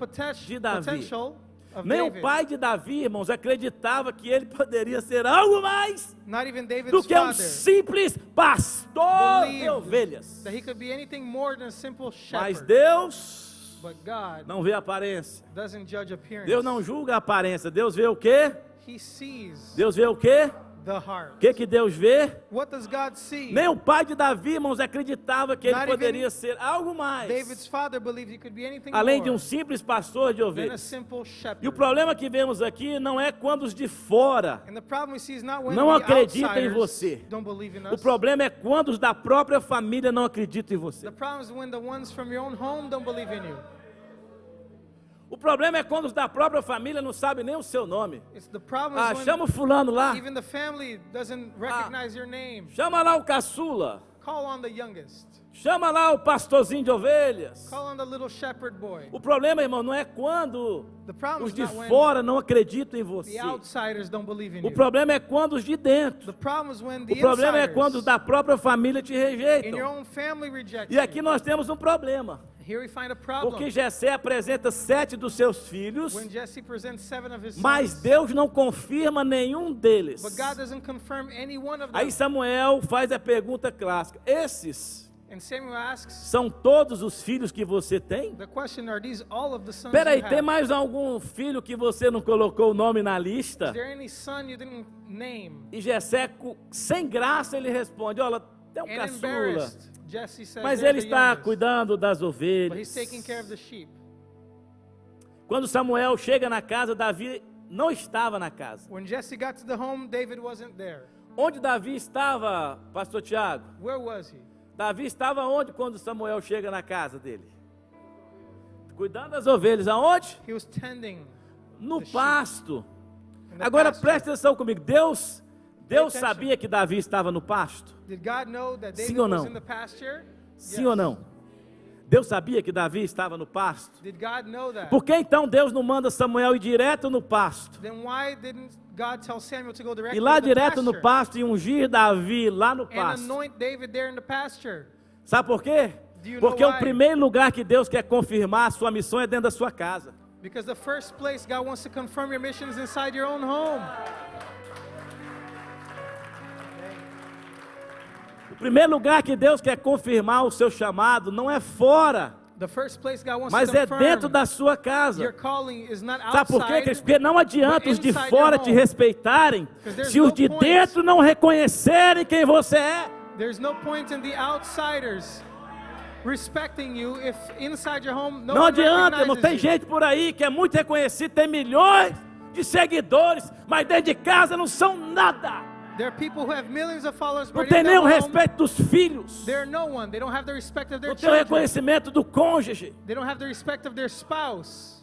de Davi? potential of Nem o David? pai de Davi, irmãos, acreditava que ele poderia ser algo mais Not even do David's que um father simples pastor de believed ovelhas. that he could be anything more than a simple Mas shepherd. Deus But God não vê a aparência. doesn't judge appearance. Deus não julga a aparência. Deus vê o quê? He sees Deus vê o quê? the heart. O que que Deus vê? What does God see? Nem o pai de Davi, irmãos, acreditava que ele Not even poderia ser algo mais, David's father believed he could be anything além de more um simples pastor de than a ovelhas. simple shepherd. E o problema que vemos aqui não é quando os de fora. And the problem we see is not when Não the acreditam em outsiders você. don't believe in O us. problema é quando os da própria família não acreditam em você. The problem is when the ones from your own home don't believe in you. O problema é quando os da própria família não sabem nem o seu nome. It's the problem Ah, is when chama o fulano lá. even the family doesn't recognize your name. Chama lá o caçula. Call on the youngest. Chama lá o pastorzinho de ovelhas. Call on the little shepherd boy. O problema, irmão, não é quando The problem os is de not when fora não acreditam em você. the outsiders don't believe in O you. problema é quando os de dentro. The problem is when O the problema é insiders quando os da própria família te in your rejeitam. own family reject E aqui you. nós temos um problema. Here we find a problem. Porque Jessé apresenta 7 dos seus filhos, When Jesse presents 7 of his mas sons, Deus não confirma nenhum deles. but God doesn't confirm any one of them. Aí Samuel faz a pergunta clássica: esses And Samuel asks são todos os filhos que você tem? the question, are these all of the sons Espera aí, you tem have? mais algum filho que você não colocou o nome na lista? Is there any son you didn't name? E Jessé, sem graça, ele responde: olha, tem um And caçula, embarrassed, Jesse says mas "There's ele the está youngest, cuidando das but he's ovelhas. taking care of the sheep." Quando Samuel chega na casa, Davi não estava na casa. When Jesse got to the home, David wasn't there. Onde Davi estava, pastor Tiago? Where was he? Davi estava onde quando Samuel chega na casa dele? Cuidando das ovelhas. Aonde? He was tending No the sheep. pasto. in the Agora pasture. preste atenção comigo. Deus attention. sabia que Davi estava no pasto? Did God know that Sim David ou was não? in the pasture? Sim Yes. ou não? Deus sabia que Davi estava no pasto? Did God know that? Por que então Deus não manda Samuel ir direto no pasto? Then why didn't God tell Samuel to go directly Ir lá to the direto no pasture pasto e ungir Davi lá no and pasto? anoint David there in the pasture? Sabe por quê? Do you know Porque o why? primeiro lugar que Deus quer confirmar a sua missão é dentro da sua casa. Because the first place God wants to confirm your mission is inside your own home. O primeiro lugar que Deus quer confirmar o seu chamado não é fora, The first place God wants mas to é confirm dentro da sua casa. your calling is not Sabe por quê, outside. queridos? Porque não adianta os de inside fora your te home. respeitarem there's se os no de point. dentro não reconhecerem quem você é. There's no point in the outsiders respecting you if inside your home no Não one adianta, irmão. recognizes Tem you. gente por aí que é muito reconhecido, tem milhões de seguidores, mas dentro de casa não são nada. There are people who have millions of followers, Não but tem in nem their o home, respeito dos filhos, they're no one. They don't have the respect of their não tem o children. reconhecimento do cônjuge. They don't have the respect of their spouse.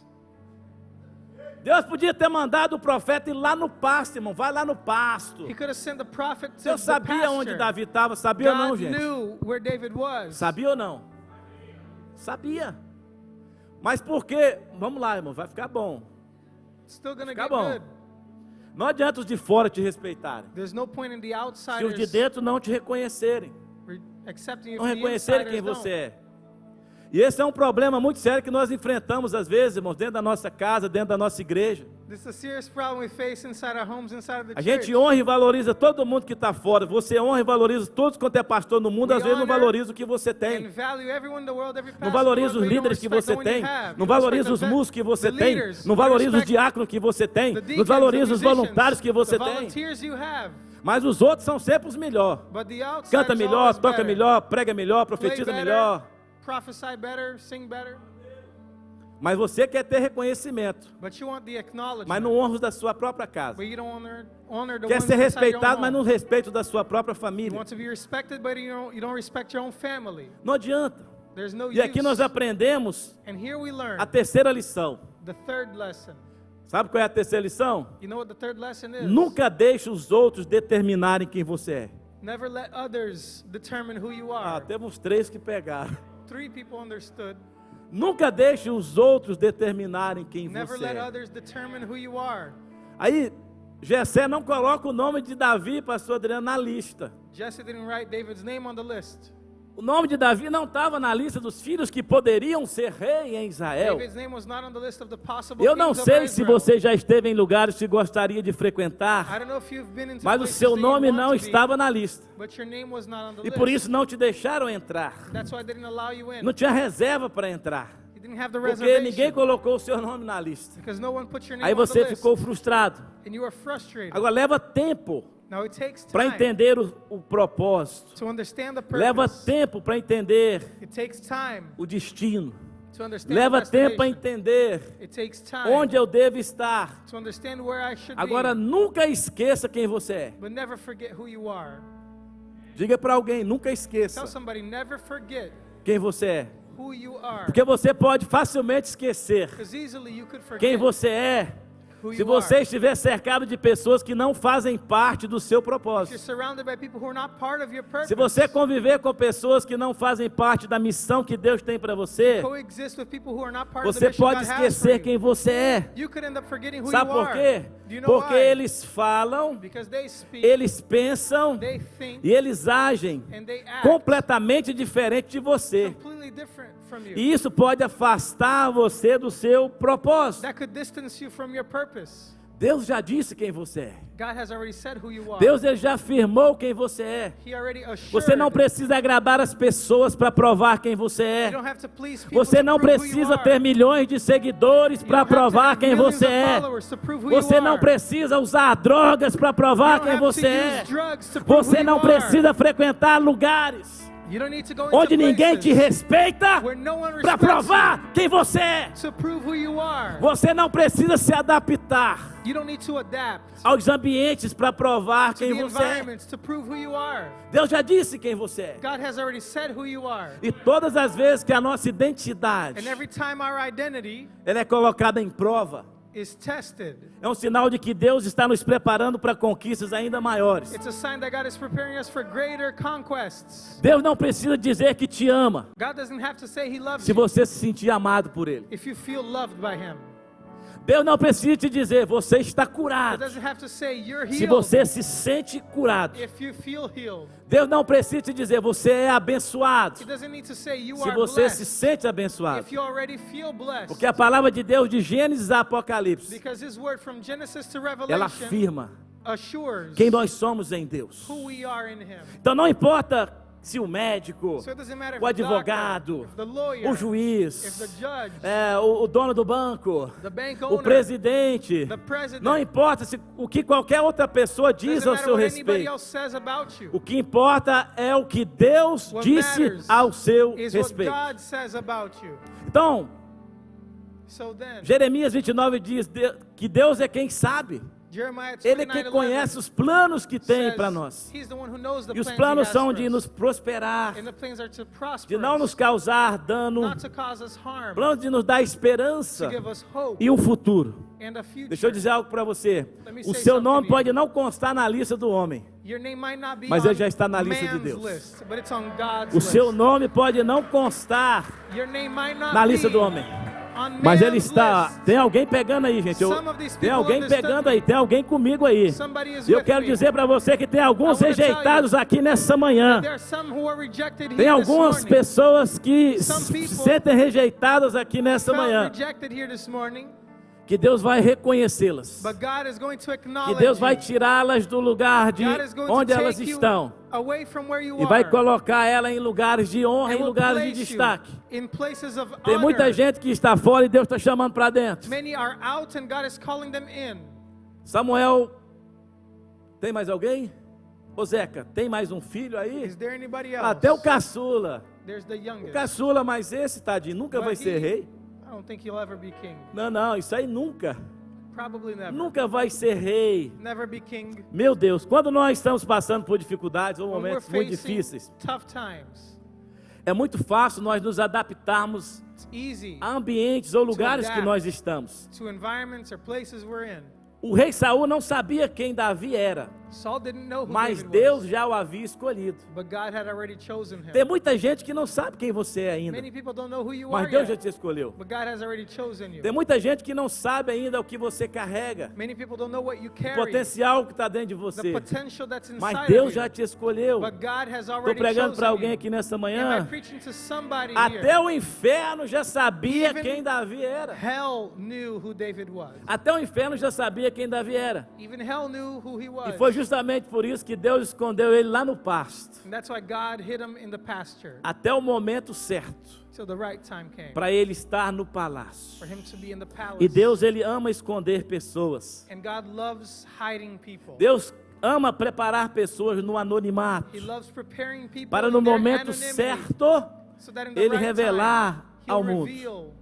Deus podia ter mandado o profeta ir lá no pasto, irmão. Vai lá no pasto. He could have sent the prophet to Deus the sabia onde pasture. Davi estava, sabia ou não, God gente? knew where David was. Sabia ou não? Sabia. Mas por quê? Vamos lá, irmão, vai ficar bom. It's still gonna Fica get bom. good. Não adianta os de fora te respeitarem, There's no point in the se os outsiders de dentro não te reconhecerem, accepting you não if the reconhecerem insiders quem don't. você é. E esse é um problema muito sério que nós enfrentamos às vezes, irmãos, dentro da nossa casa, dentro da nossa igreja. This is a serious problem we face inside our homes, inside of the A church. gente honra e valoriza todo mundo que está fora. Você honra e valoriza todos quanto é pastor no mundo, We às vezes não honor valoriza o que você And tem. value everyone in the world, every Não pastor, valoriza but os you don't líderes que respect você the one you tem, have. não You don't valoriza respect os músicos que você the tem, leaders. não You valoriza os respect diáconos que você tem, the não deacons, valoriza the os musicians, voluntários que você the tem. volunteers you have. Mas os outros são sempre os melhores. But the outsiders Canta melhor, always toca better. melhor, prega melhor, Play profetiza better, melhor. prophesy better, sing better. Mas você quer ter reconhecimento, But you want the acknowledgement. mas não honra os da sua própria casa. But you don't honor the Quer ones ser inside your respeitado, own mas home. não respeita o da sua própria You família. want to be respected, but you don't respect your own family. Não adianta. There's no E aqui use. nós aprendemos And here we learn a terceira lição. the third lesson. Sabe qual é a terceira lição? You know what the third lesson is? Nunca deixe os outros determinarem quem você é. Never let others determine who you Ah, are. temos 3 que pegaram. 3 people understood. Nunca deixe os outros determinarem quem Never você let é. others determine who you are. Aí, Jessé não coloca o nome de Davi, pastor Adriano, na lista. Jesse didn't write David's name on the list. O nome de Davi não estava na lista dos filhos que poderiam ser rei em Israel. David's name was not on the list of the possible Eu não kings of sei se Israel. você já esteve em lugares que gostaria de I frequentar, don't know if you've been into mas o places seu that you nome want não to be, estava na lista. but your name was not on the E list. por isso não te deixaram entrar. That's why they didn't allow you in. Não tinha reserva para entrar. You didn't have the Porque reservation. ninguém colocou o seu nome na lista. Because no one put your name Aí on the você list. ficou frustrado. And you were frustrated. Agora leva tempo Now it takes para time entender o propósito. to understand the purpose. Leva tempo para entender It takes time o destino. to understand Leva the tempo para destination. entender It takes time onde eu devo estar. to understand where I should Agora be. nunca esqueça quem você é. But never forget who you are. Diga para alguém, nunca esqueça Tell somebody, never forget quem você é. who you are. Porque você pode facilmente esquecer Because easily you could forget quem você é who se you você are. estiver cercado de pessoas que não fazem parte do seu If you're propósito. surrounded by people who are not part of your purpose. Se você conviver com pessoas que não fazem parte da missão que Deus tem para você, coexist with people who are not part of the você mission pode God has for esquecer you. quem você é. You could end up forgetting who Sabe you por are. quê? Do you know Porque why? eles falam, Because they speak, eles pensam they think, e eles agem and they act completamente diferente de você. completely different from you. E isso pode afastar você do seu propósito. That could distance you from your purpose. Deus já disse quem você é. God has already said who you are. Deus ele já afirmou quem você é. He already assured. Você não precisa agradar as pessoas para provar quem você You é. don't have to please people Você to não prove who you precisa are. ter milhões de seguidores You para don't have to provar have quem millions você of é. followers to prove who Você you não are. precisa usar drogas para You provar don't quem have to você é. use drugs to prove Você who não you are. precisa frequentar lugares You don't need to go into onde ninguém te places respeita where no one para respects provar quem você é. you to prove who you are. Você não precisa se adaptar You don't need to adapt aos ambientes para provar to quem the você é. environments to prove who you are. Deus já disse quem você é. God has already said who you are. E todas as vezes que a nossa identidade And every time our identity ela é colocada em prova, is tested, é um sinal de que Deus está nos preparando para conquistas ainda maiores. it's a sign that God is preparing us for greater conquests. Deus não precisa dizer que te ama, God doesn't have to say He loves se you você se sentir amado por Ele. if you feel loved by Him. Deus não precisa te dizer, você está It curado. doesn't have to say you're Se healed você se sente curado. if you feel healed. Deus não precisa te dizer, você é abençoado. It doesn't need to say you Se are você se blessed sente abençoado. if you already feel blessed. Porque a palavra de Deus de Gênesis a Apocalipse, Because His word from Genesis to ela Revelation afirma assures quem nós somos em Deus. who we are in Him. Então não importa se o médico, So it doesn't matter if o the doctor, advogado, if the lawyer, o if the juiz, judge, o dono do banco, the bank o owner, presidente, the president, não importa o que qualquer outra pessoa diz doesn't ao matter seu what anybody respeito. else says about you. O que importa é o que Deus What disse matters ao seu is what respeito. God says about you. Então, So then, Jeremias 29 diz que Deus é quem sabe. Jeremiah Ele é quem 29:11 conhece os planos que tem says para nós. He's the one who knows the E os plans planos He has são for de us. nos prosperar, And the plans are to prosper de não us, nos causar dano, not to cause us harm, planos de nos dar esperança to give us hope e um futuro. and a future. Deixa eu dizer algo para você. Let me O say seu something nome to you. pode não constar na lista do homem. Your name might not be Mas on ele já está na lista de man's Deus. list, but it's on God's O seu list. nome pode não constar Your name might not na lista be do homem. on Mas ele man's está. list. Tem alguém pegando aí, gente. Some of these Tem people alguém understand pegando me. aí. Tem alguém comigo aí. Somebody is E eu with quero me. dizer para você que tem alguns I wanna tell rejeitados aqui nessa manhã. There are some who are rejected Tem here this algumas morning. pessoas que Some se people sentem rejeitadas aqui nessa Felt manhã. rejected here this morning, Que Deus vai reconhecê-las. but God is going to Que acknowledge Deus vai you. tirá-las do lugar de God is going onde to elas take you estão. away from where you E vai are colocar ela em lugares de honra, and em will lugares de place you destaque. in places of Tem muita honor. gente que está fora e Deus está chamando para dentro. Many are out and God is calling them in. Samuel, tem mais alguém? Ô Zeca, tem mais um filho aí? Is there anybody else? Até o caçula. There's the O youngest. caçula, mas esse, tadinho, nunca vai But ser he- rei. I don't think he'll ever be king. Não, isso aí nunca. Probably never. Nunca vai ser rei. Never be king. Meu Deus, quando nós estamos passando por dificuldades ou When we're momentos muito facing difíceis, tough times, é muito fácil nós nos adaptarmos it's easy a ambientes ou lugares que adapt. nós estamos. to environments or places we're in. O rei Saul não sabia quem Davi era, Saul didn't know who mas David Deus was, já o havia escolhido. but God had already chosen him. Tem muita gente que não sabe quem você é ainda, Many people don't know who you mas are Deus já yet, te escolheu. but God has already chosen you. Tem muita gente que não sabe ainda o que você carrega, Many people don't know what you o carry, potencial que está dentro de the você, potential that's mas inside Deus of já you. te escolheu. But God has Estou already pregando para chosen alguém you. aqui nessa Am I manhã. preaching to somebody Até here? o inferno já sabia Even quem Davi era. Hell knew who David was. Até o inferno já sabia quem Davi era. Even hell knew who he was. E foi justamente por isso que Deus escondeu ele lá no pasto, And that's why God hid him in the pasture até o momento certo, till the right time came para ele estar no palácio. for him to be in the palace. E Deus, ele ama esconder pessoas. And God loves hiding people. Deus ama preparar pessoas no anonimato, He loves preparing people para in no their momento anonymity, certo so that in the ele right revelar time, ao he'll mundo. reveal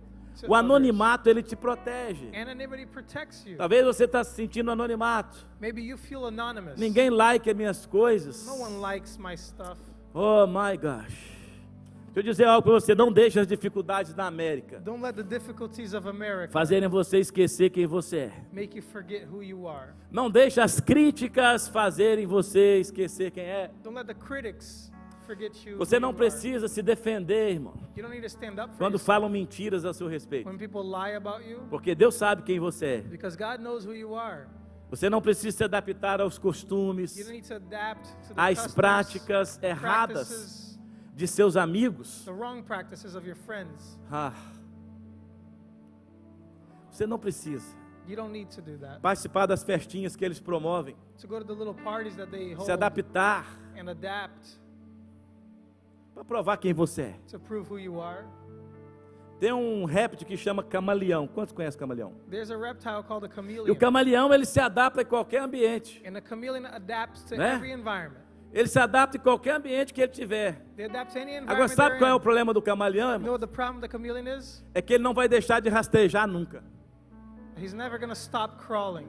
to O others. anonimato, ele te protege. Anonymity protects you. Talvez você está se sentindo anonimato. Maybe you feel anonymous. Ninguém like as minhas coisas. No one likes my stuff. Oh my gosh. Deixa eu dizer algo para você, não deixe as dificuldades da América Don't let the difficulties of America fazerem você esquecer quem você é. make you forget who you are. Não deixe as críticas fazerem você esquecer quem é. Don't let the critics forget you. Você who não you are. precisa se defender, irmão, You don't need to stand up for quando yourself falam mentiras a seu respeito. when people lie about you, Porque Deus sabe quem você é. because God knows who you are. Você não precisa se adaptar aos You costumes, don't need to adapt to the às customs, práticas erradas practices, de seus amigos. the wrong practices of your friends. Ah. Você não precisa You don't need to do that. participar das festinhas que eles promovem, To go to the little parties that they hold se adaptar and adapt para provar quem você é. to prove who you are. Tem um réptil que chama camaleão. Quantos conhecem camaleão? There's a reptile called a E o chameleon. camaleão, ele se adapta em qualquer ambiente. And a chameleon adapts to Né? every environment. Ele se adapta em qualquer ambiente que ele tiver. They adapt to any environment. Agora, sabe they're qual é o in. problema do camaleão, You irmão? know what the problem with the chameleon is? É que ele não vai deixar de rastejar nunca. He's never going to stop crawling.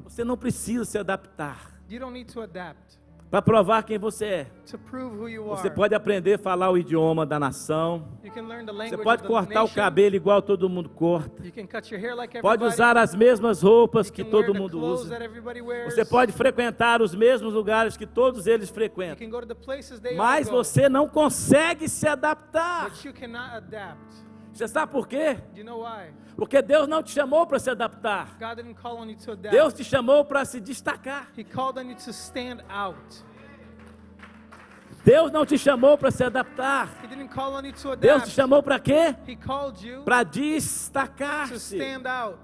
Você não precisa se adaptar You don't need to adapt para provar quem você é. to prove who you Você are. pode aprender a falar o idioma da nação. You can learn the Você language pode of the cortar o nation. cabelo igual todo mundo corta. You can cut your hair like Pode everybody. usar as mesmas roupas You que can todo wear the mundo clothes usa. that everybody wears. Você pode frequentar os mesmos lugares que todos eles You frequentam. can go to the places they Mas all go. você não consegue se adaptar. But you cannot adapt. Você sabe por quê? Do you know why? Porque Deus não te chamou para se adaptar. God didn't call on you to adapt. Deus te chamou para se destacar. He called on you to stand out. Deus não te chamou para se adaptar. He didn't call on you to Deus te adapt. chamou para quê? He called you Para to destacar-se. stand out.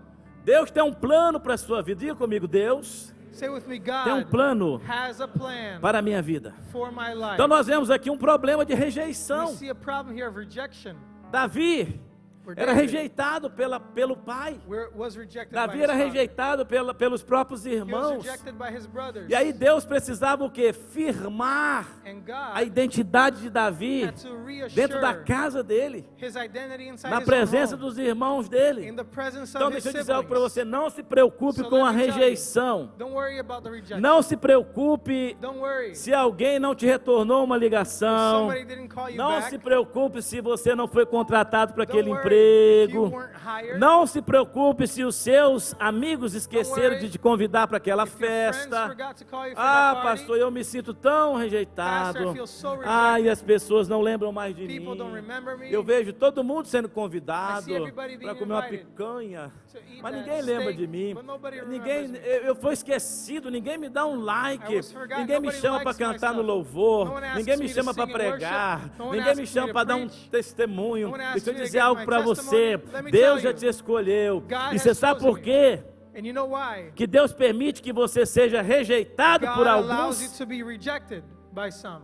Deus tem um plano para a sua vida. Diga comigo, Deus Say with me, tem um God plano has a plan para a minha vida. for my life. Então nós vemos aqui um problema de We rejeição. see a problem here of rejection. Davi Where era David rejeitado pelo pai. was rejected by Davi his era father. rejeitado pelos próprios He was irmãos. rejected by his brothers. E aí Deus precisava o quê? Firmar And a God identidade de Davi had to dentro da reassure casa dele, his identity inside na his presença own home, dos irmãos dele. in the presence Então of his deixa eu dizer algo para siblings. você, não se preocupe So com a let me tell you, rejeição. Don't worry about the rejection. Não se preocupe Don't worry. se alguém não te retornou uma ligação. Somebody didn't call you Não back. se preocupe se você não foi contratado para Don't aquele worry if you emprego. weren't hired. Não se preocupe se os seus amigos esqueceram de te convidar para aquela If your friends festa. forgot to call you for Ah, that party. pastor, eu me sinto tão Pastor, rejeitado. I feel so rejected. Ah, e as pessoas não lembram mais de People mim. don't remember me. Eu vejo todo mundo sendo I convidado see everybody being para comer uma invited picanha, to eat mas that ninguém lembra steak, de mim. but nobody Ninguém, remembers me. eu fui esquecido, ninguém me dá um like, I was forgotten, ninguém me nobody chama para likes my cantar no stuff. louvor, No one asks ninguém me me to chama para sing in worship. pregar, No one ninguém me asks chama me to para dar um preach. testemunho. No one asks Deixa eu me to dizer give algo my para você, testimony. Let me Deus tell já you. te escolheu. God E has você sabe chosen por quê? And you know why? Que Deus permite que você seja rejeitado God por allows you alguns. to be rejected by some.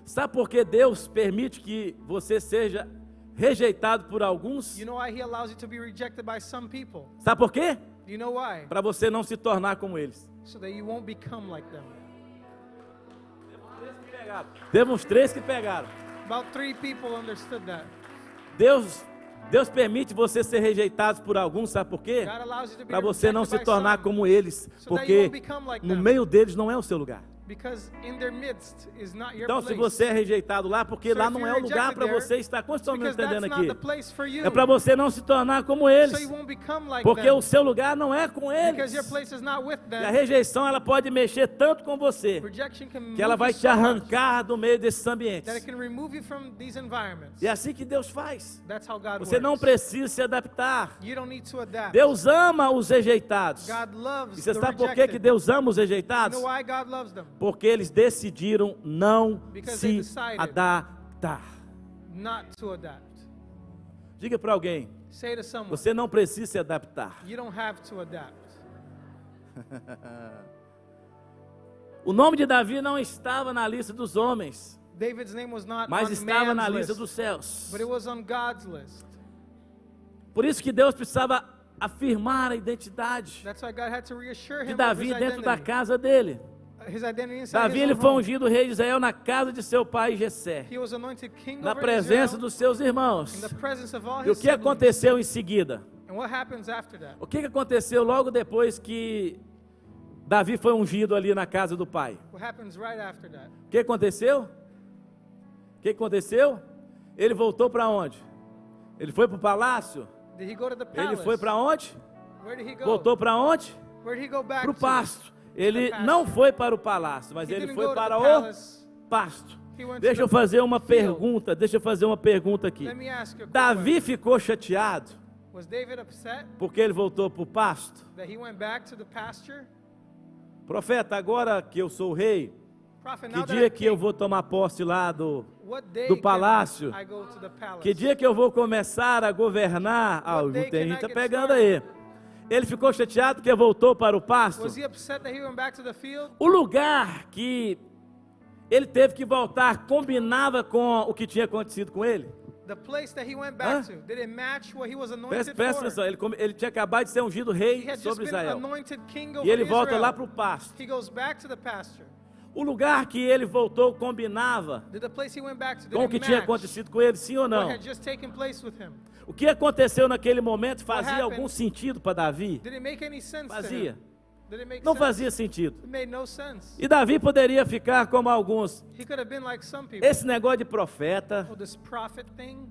Sabe por que Deus permite que você seja rejeitado por alguns? You know why He allows you to be rejected by some people? Sabe por quê? Do you know why? Para você não se tornar como eles. So that you won't become like them. Teve uns 3 que pegaram. About 3 people understood that. Deus permite você ser rejeitado por alguns, sabe por quê? God allows you to be Para você não se rejected by tornar some, como eles, so that you porque won't become like no them. meio deles não é o seu lugar. Because in their midst is not your Então, place. se você é rejeitado lá, porque So lá if não you're é o lugar rejected para there, você estar. Quantos estão me because that's entendendo not aqui? the place for you. É para você não se tornar como eles, So you won't become like porque them. o seu lugar não é com Because eles. your place is not with E them. a rejeição ela pode mexer tanto com você, Rejection can que ela move vai you te so much arrancar do meio desses ambientes. that it can remove you from these environments. E é assim que Deus faz. That's how God Você não works. precisa se adaptar. You don't need to adapt. Deus ama os rejeitados. God loves E você the sabe por que rejected. Deus ama os You rejeitados? know why God loves them? Porque eles decidiram não Because they se decided. adaptar. Not to adapt. Diga para alguém, Say to someone, você não precisa se adaptar. you don't have to adapt. O nome de Davi não estava na lista dos homens, David's name was not mas on estava na man's lista list, dos céus. but it was on God's list. Por isso que Deus precisava afirmar a identidade That's why God had to reassure de him of Davi his dentro da identity. casa dele. His identity inside Davi his ele own foi home. ungido rei de Israel na casa de seu pai Jessé, He was anointed king na over presença Israel, dos seus in irmãos. the presence of all E o his que siblings. aconteceu em seguida? And what happens after that? O que aconteceu logo depois que Davi foi ungido ali na casa do pai? What happens right after that? O que aconteceu? O que aconteceu? Ele voltou para onde? Ele foi para o palácio? Did he go to the Ele palace? foi para onde? Where did he go? Voltou para onde? Where did he go back Para o to? pasto. Ele pasture. não foi para o palácio, mas He ele didn't foi go to para the o palace. pasto. He went to Deixa eu the fazer uma field. pergunta, deixa eu fazer uma pergunta aqui. Let me ask you a quick Davi question. ficou chateado Was David upset porque ele voltou para o pasto? that he went back to the pasture? Profeta, agora que eu sou o rei, Prophet, que now that dia I'm que eu king, vou tomar posse lá do what day do can palácio? I go to the palace? Que dia que eu vou começar a governar? Ah, What day tem can I gente tá get pegando started? aí. Ele ficou chateado porque voltou para o pasto. Was he upset that he went back to the field? O lugar que ele teve que voltar combinava com o que tinha acontecido com ele? The place that he went Hã? back to, did it match what he was anointed Presta for? atenção, ele tinha acabado de ser ungido He rei had just sobre been Israel. anointed king over E ele volta Israel. lá para o pasto. He goes back to the pasture. O lugar que ele voltou combinava Did the place he went back to, did com o it que tinha match acontecido com ele, sim ou what não? had just taken place with him? O que aconteceu naquele momento fazia happened? algum sentido para Davi? Did it make any sense to Fazia. him? Did it make Não sense? fazia sentido. It made no sense. E Davi poderia ficar como alguns. He could have been like some people. Esse negócio de profeta, Oh, this prophet thing.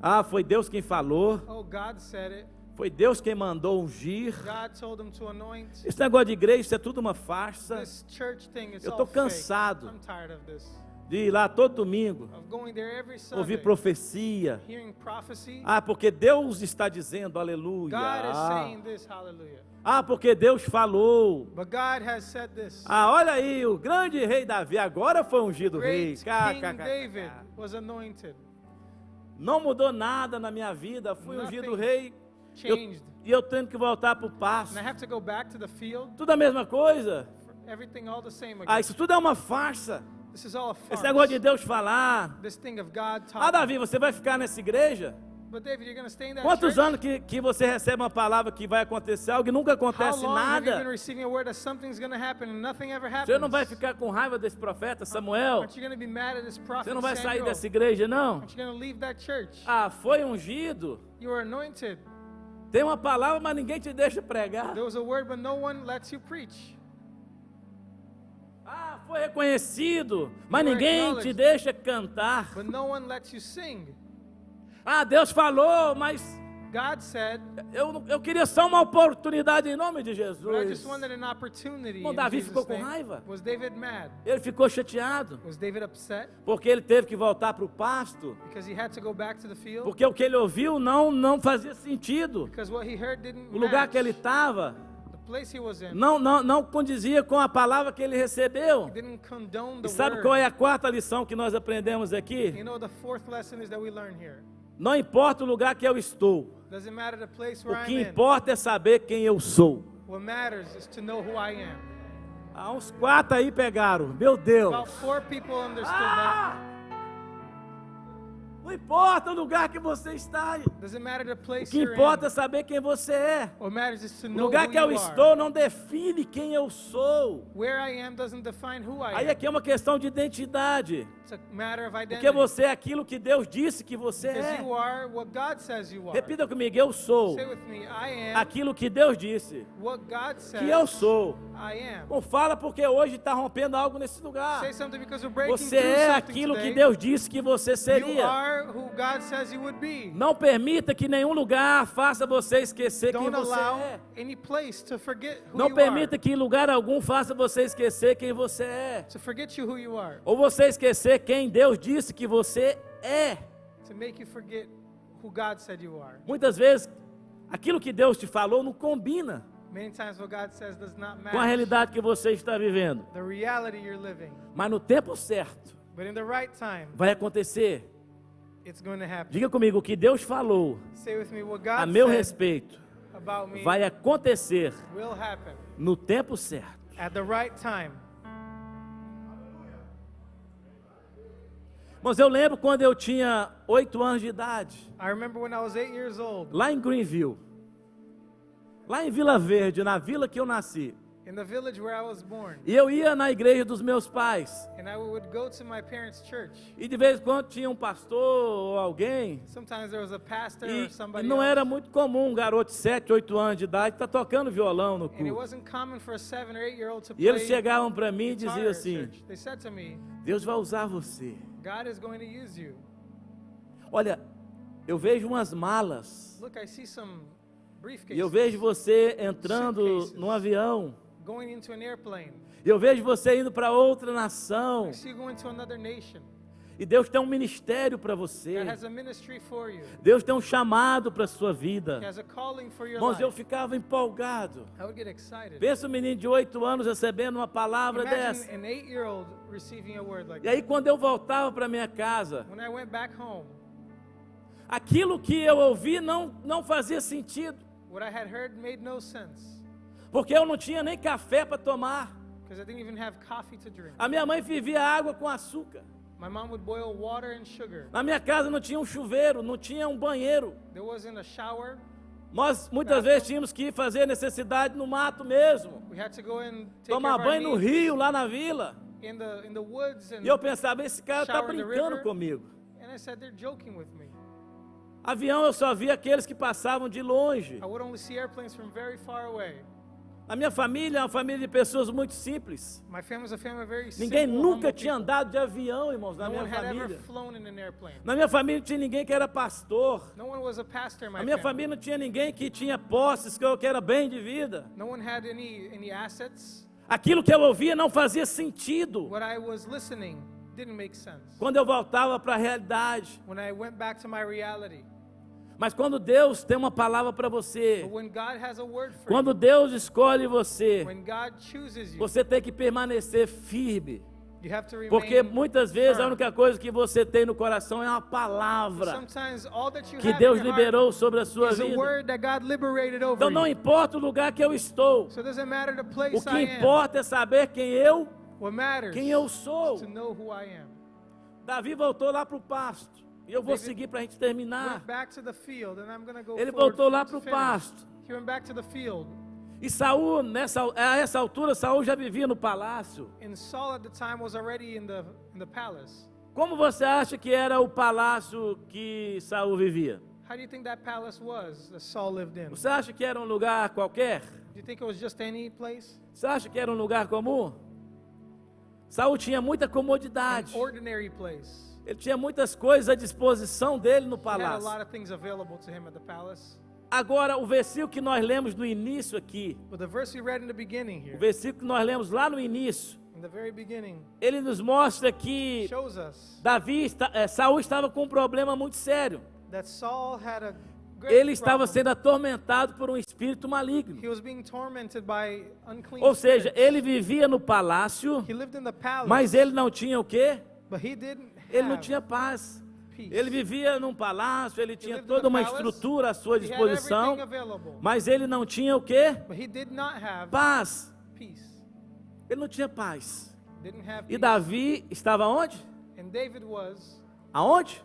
ah, foi Deus quem falou, Oh, God said it. foi Deus quem mandou ungir. God told him to anoint. Esse negócio de igreja, isso é tudo uma farsa. This church thing is Eu all tô fake. cansado. I'm tired of this. de ir lá todo domingo, of going there every Sunday, ouvir profecia. hearing prophecy. Ah, porque Deus está dizendo aleluia. God is saying this, hallelujah. Ah, porque Deus falou. But God has said this. Ah, olha aí, o grande rei Davi agora foi ungido rei. Great King David was anointed. Não mudou nada na minha vida, fui Nothing ungido rei. changed. E eu tenho que voltar para o pasto. And I have to go back to the field. Tudo a mesma coisa. Everything all the same again. Ah, isso tudo é uma farsa. This is all a farce. Esse negócio de Deus falar. This thing of God Ah, talking. Davi, você vai ficar nessa igreja? But David, you're going to stay in that Quantos church? anos que você recebe uma palavra que vai acontecer algo e nunca How acontece long have you been nada? receiving a word that something's going to happen and nothing ever happens? Você não vai ficar com raiva desse profeta Samuel? Aren't you going to be mad at this prophet Você não vai sair Samuel? dessa igreja, não? Aren't you going to leave that church? Ah, foi ungido. You are anointed. Tem uma palavra, mas ninguém te deixa pregar. There was a word, but no one lets you preach. Ah, foi reconhecido, mas You were ninguém te acknowledged. deixa cantar. But no one lets you sing. Ah, Deus falou, mas God said, eu queria só uma oportunidade em nome de but I Jesus. just wanted an opportunity. Bom, in Davi Jesus' ficou com name. raiva. Was David mad? Ele ficou chateado, Was David upset porque ele teve que voltar para o pasto, because he had to go back to the field? porque o que ele ouviu não fazia sentido. Because what he heard didn't O lugar match que ele estava the place he was in. não condizia com a palavra que ele recebeu. Didn't condone E the sabe word. qual é a quarta lição que nós aprendemos aqui? You know, the fourth lesson is that we learn here. Não importa o lugar que eu estou, Doesn't matter the place o where que I'm in. importa é saber quem eu sou. What matters is to know who I am. Há uns 4 aí pegaram, meu Deus. About 4 people understood Ah! that. Não importa o lugar que você está, Doesn't matter the o place que you're importa é in. saber quem você é. What matters is to O know lugar who que eu you estou are. não define quem eu sou. Where I am doesn't define who I Aí am. aqui é uma questão de identidade. It's a matter of identity. Porque você é aquilo que Deus disse que você Because é. you are what God says you are. Repita comigo, eu sou Say with me, I am aquilo que Deus disse what God says que eu sou. I am. Não fala porque hoje está rompendo algo nesse lugar. Say something because we're breaking Você through é something aquilo today. que Deus disse que você You seria. are who God says you would be. Não permita que nenhum lugar faça você esquecer quem Don't você allow é. any place to forget who Não you permita are. que em lugar algum faça você esquecer quem você é. To forget you who you are. Ou você esquecer quem Deus disse que você é. To make you forget who God said you are. Muitas vezes, aquilo que Deus te falou não combina Many times what God says does not com a match realidade que você está vivendo. the reality you're living. Mas no tempo certo, But in the right time, vai acontecer. it's going to happen. Diga comigo, o que Deus falou Say with me, what a God meu said respeito about me vai acontecer will happen no tempo certo. at the right time. Mas eu lembro quando eu tinha 8 anos de idade, I remember when I was 8 years old, lá em Greenville, lá em Vila Verde, na vila que eu nasci. in the village where I was born. E eu ia na igreja dos meus pais. And I would go to my parents' church. E de vez em quando tinha um pastor ou alguém. Sometimes there was a pastor E or somebody não else. era muito comum um garoto de 7, 8 anos de idade estar tocando violão no And it culto. wasn't common for a 7 or 8 year old to E play eles chegavam para mim e guitar diziam at assim: church. They said to me, Deus vai usar você. God is going to use you. Olha, eu vejo umas malas. Look, I see some briefcases E eu vejo você entrando Suitcases. num avião. going into an airplane. E eu vejo você indo para outra nação. I see you going to another nation. E Deus tem um ministério para você. God has a ministry for you. Deus tem um chamado para a sua He vida. has a calling for your Irmãos, eu life. ficava empolgado. I would get excited. Pensa um menino de 8 anos recebendo uma palavra dessa. Imagine an 8-year-old receiving a word like E aí that. quando eu voltava para minha casa, When I went back home, aquilo que eu ouvi não fazia sentido. what I had heard made no sense. Porque eu não tinha nem café para tomar. Because I didn't even have coffee to drink. A minha mãe fervia água com açúcar. My mom would boil water and sugar. Na minha casa não tinha um chuveiro, não tinha um banheiro. There wasn't a shower. Nós muitas vezes tínhamos que ir fazer necessidade no mato mesmo. We had to go and take Tomar care of our banho no needs rio, lá na vila. in the woods and E eu pensava, esse cara está Shower in the brincando river. comigo. and I said they're joking with me. Avião eu só via aqueles que passavam de longe. I would only see airplanes from very far away. A minha família é uma família de pessoas muito simples. My family's a family of very Ninguém simple, nunca humble tinha people. andado de avião, irmãos, na No minha one had ever família. flown in an airplane. Na minha família não tinha ninguém que era pastor. No one was a pastor in my Na minha family. família não tinha ninguém que tinha posses, que era bem de vida. No one had any assets. Aquilo que eu ouvia não fazia sentido. What I was listening didn't make sense. Quando eu voltava para a realidade. When I went back to my reality. Mas quando Deus tem uma palavra para você, But when God has a word for quando you, Deus escolhe você, when God chooses you, você tem que permanecer firme. you have to remain Porque muitas vezes a firm. única coisa que você tem no coração é uma palavra Sometimes all that you que have Deus in your liberou sobre a sua heart is a vida. word that God liberated over Então não you. importa o lugar que eu estou, So it doesn't matter the place o que I am. importa é saber quem eu sou. is to know who I am. Davi voltou lá para o pasto. E eu vou David seguir para a gente terminar. Went back to the field, and I'm going to go Ele forward voltou lá to para o finish. pasto. He went back to the field. E Saul, a essa altura, Saul já vivia no palácio. And Saul at the time was already in the palace. Como você acha que era o palácio que Saul vivia? How do you think that palace was that Saul lived in? Você acha que era um lugar qualquer? Do you think it was just any place? Você acha que era um lugar comum? Saul tinha muita An comodidade. ordinary place. Ele tinha muitas coisas à disposição dele no He had a lot palácio. of things available to him at the palace. Agora, o versículo que nós lemos no início aqui, But the verse we read in the beginning o here, versículo que nós lemos lá no início, in the very beginning, ele nos mostra que shows us Saul estava com um problema muito sério. that Saul had a great Ele estava problem. sendo atormentado por um espírito maligno. He was being tormented by unclean Ou seja, spirits. ele vivia no palácio, He lived in the palace, mas ele não tinha o quê? but he didn't Ele não have tinha paz. peace. Ele vivia num palácio, ele tinha lived in toda the uma palace, estrutura à sua He had disposição, everything available, mas ele não tinha o quê? but he did not have Paz. peace. Ele não tinha paz. Didn't have E peace. Davi estava onde? And David was Aonde?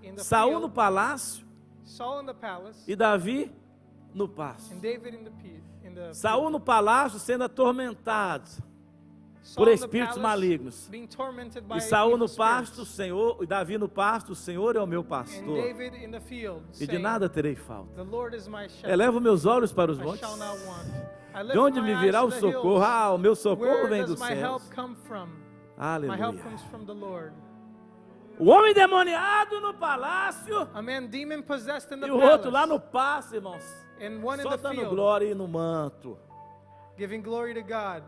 in the Saul field, no palácio Saul in the palace, e Davi no pasto. and David in the Saul no palácio sendo atormentado Saul por in the espíritos palace, malignos. being tormented by E Saul evil no pasto, o spirits. Senhor, e Davi no pasto, o Senhor é o meu And pastor. David in the field, E de saying, nada terei falta. the Lord is my shepherd. Elevo meus olhos para os I montes. shall not want. I lift De onde my me eyes virá to o the socorro? hills. Ah, o meu socorro Where vem does dos my help céus. come from? My Aleluia. help comes from the Lord. O homem demoniado no palácio A man demon possessed in the e o outro palace, lá no pasto, irmãos. and one in Só the dando field, glória e no manto. giving glory to God.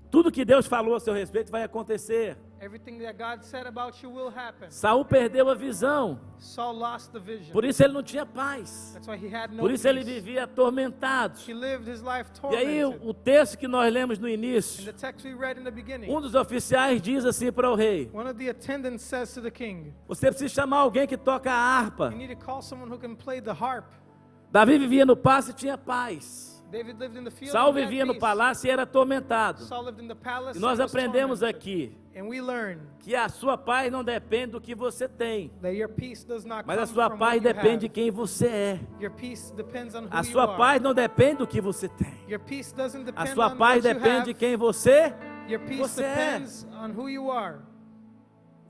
Tudo que Deus falou a seu respeito vai acontecer. Everything that God said about you will happen. Saul perdeu a visão. Saul lost the vision. Por isso ele não tinha paz. That's why he had no Por isso ele peace. vivia atormentado. He lived his life E aí tormented. o texto que nós lemos no In início, the text we read in the beginning, um dos oficiais diz assim para o rei: one of the attendants says to the king, você precisa chamar alguém que toca a harpa. you need to call someone who can play the harp. Davi vivia no pasto e tinha paz. David lived in the field Saul and had vivia no peace. palácio e era atormentado. Saul lived in the palace E nós and was aprendemos tormented. aqui And we learn que a sua paz não depende do que você tem, that your peace does not mas a come sua from paz what you depende de have. quem você é. Your peace depends on who A you sua are. paz não depende do que você tem. Your peace doesn't A depend sua on paz what you depende de have. quem você Your peace você é. depends on who you are.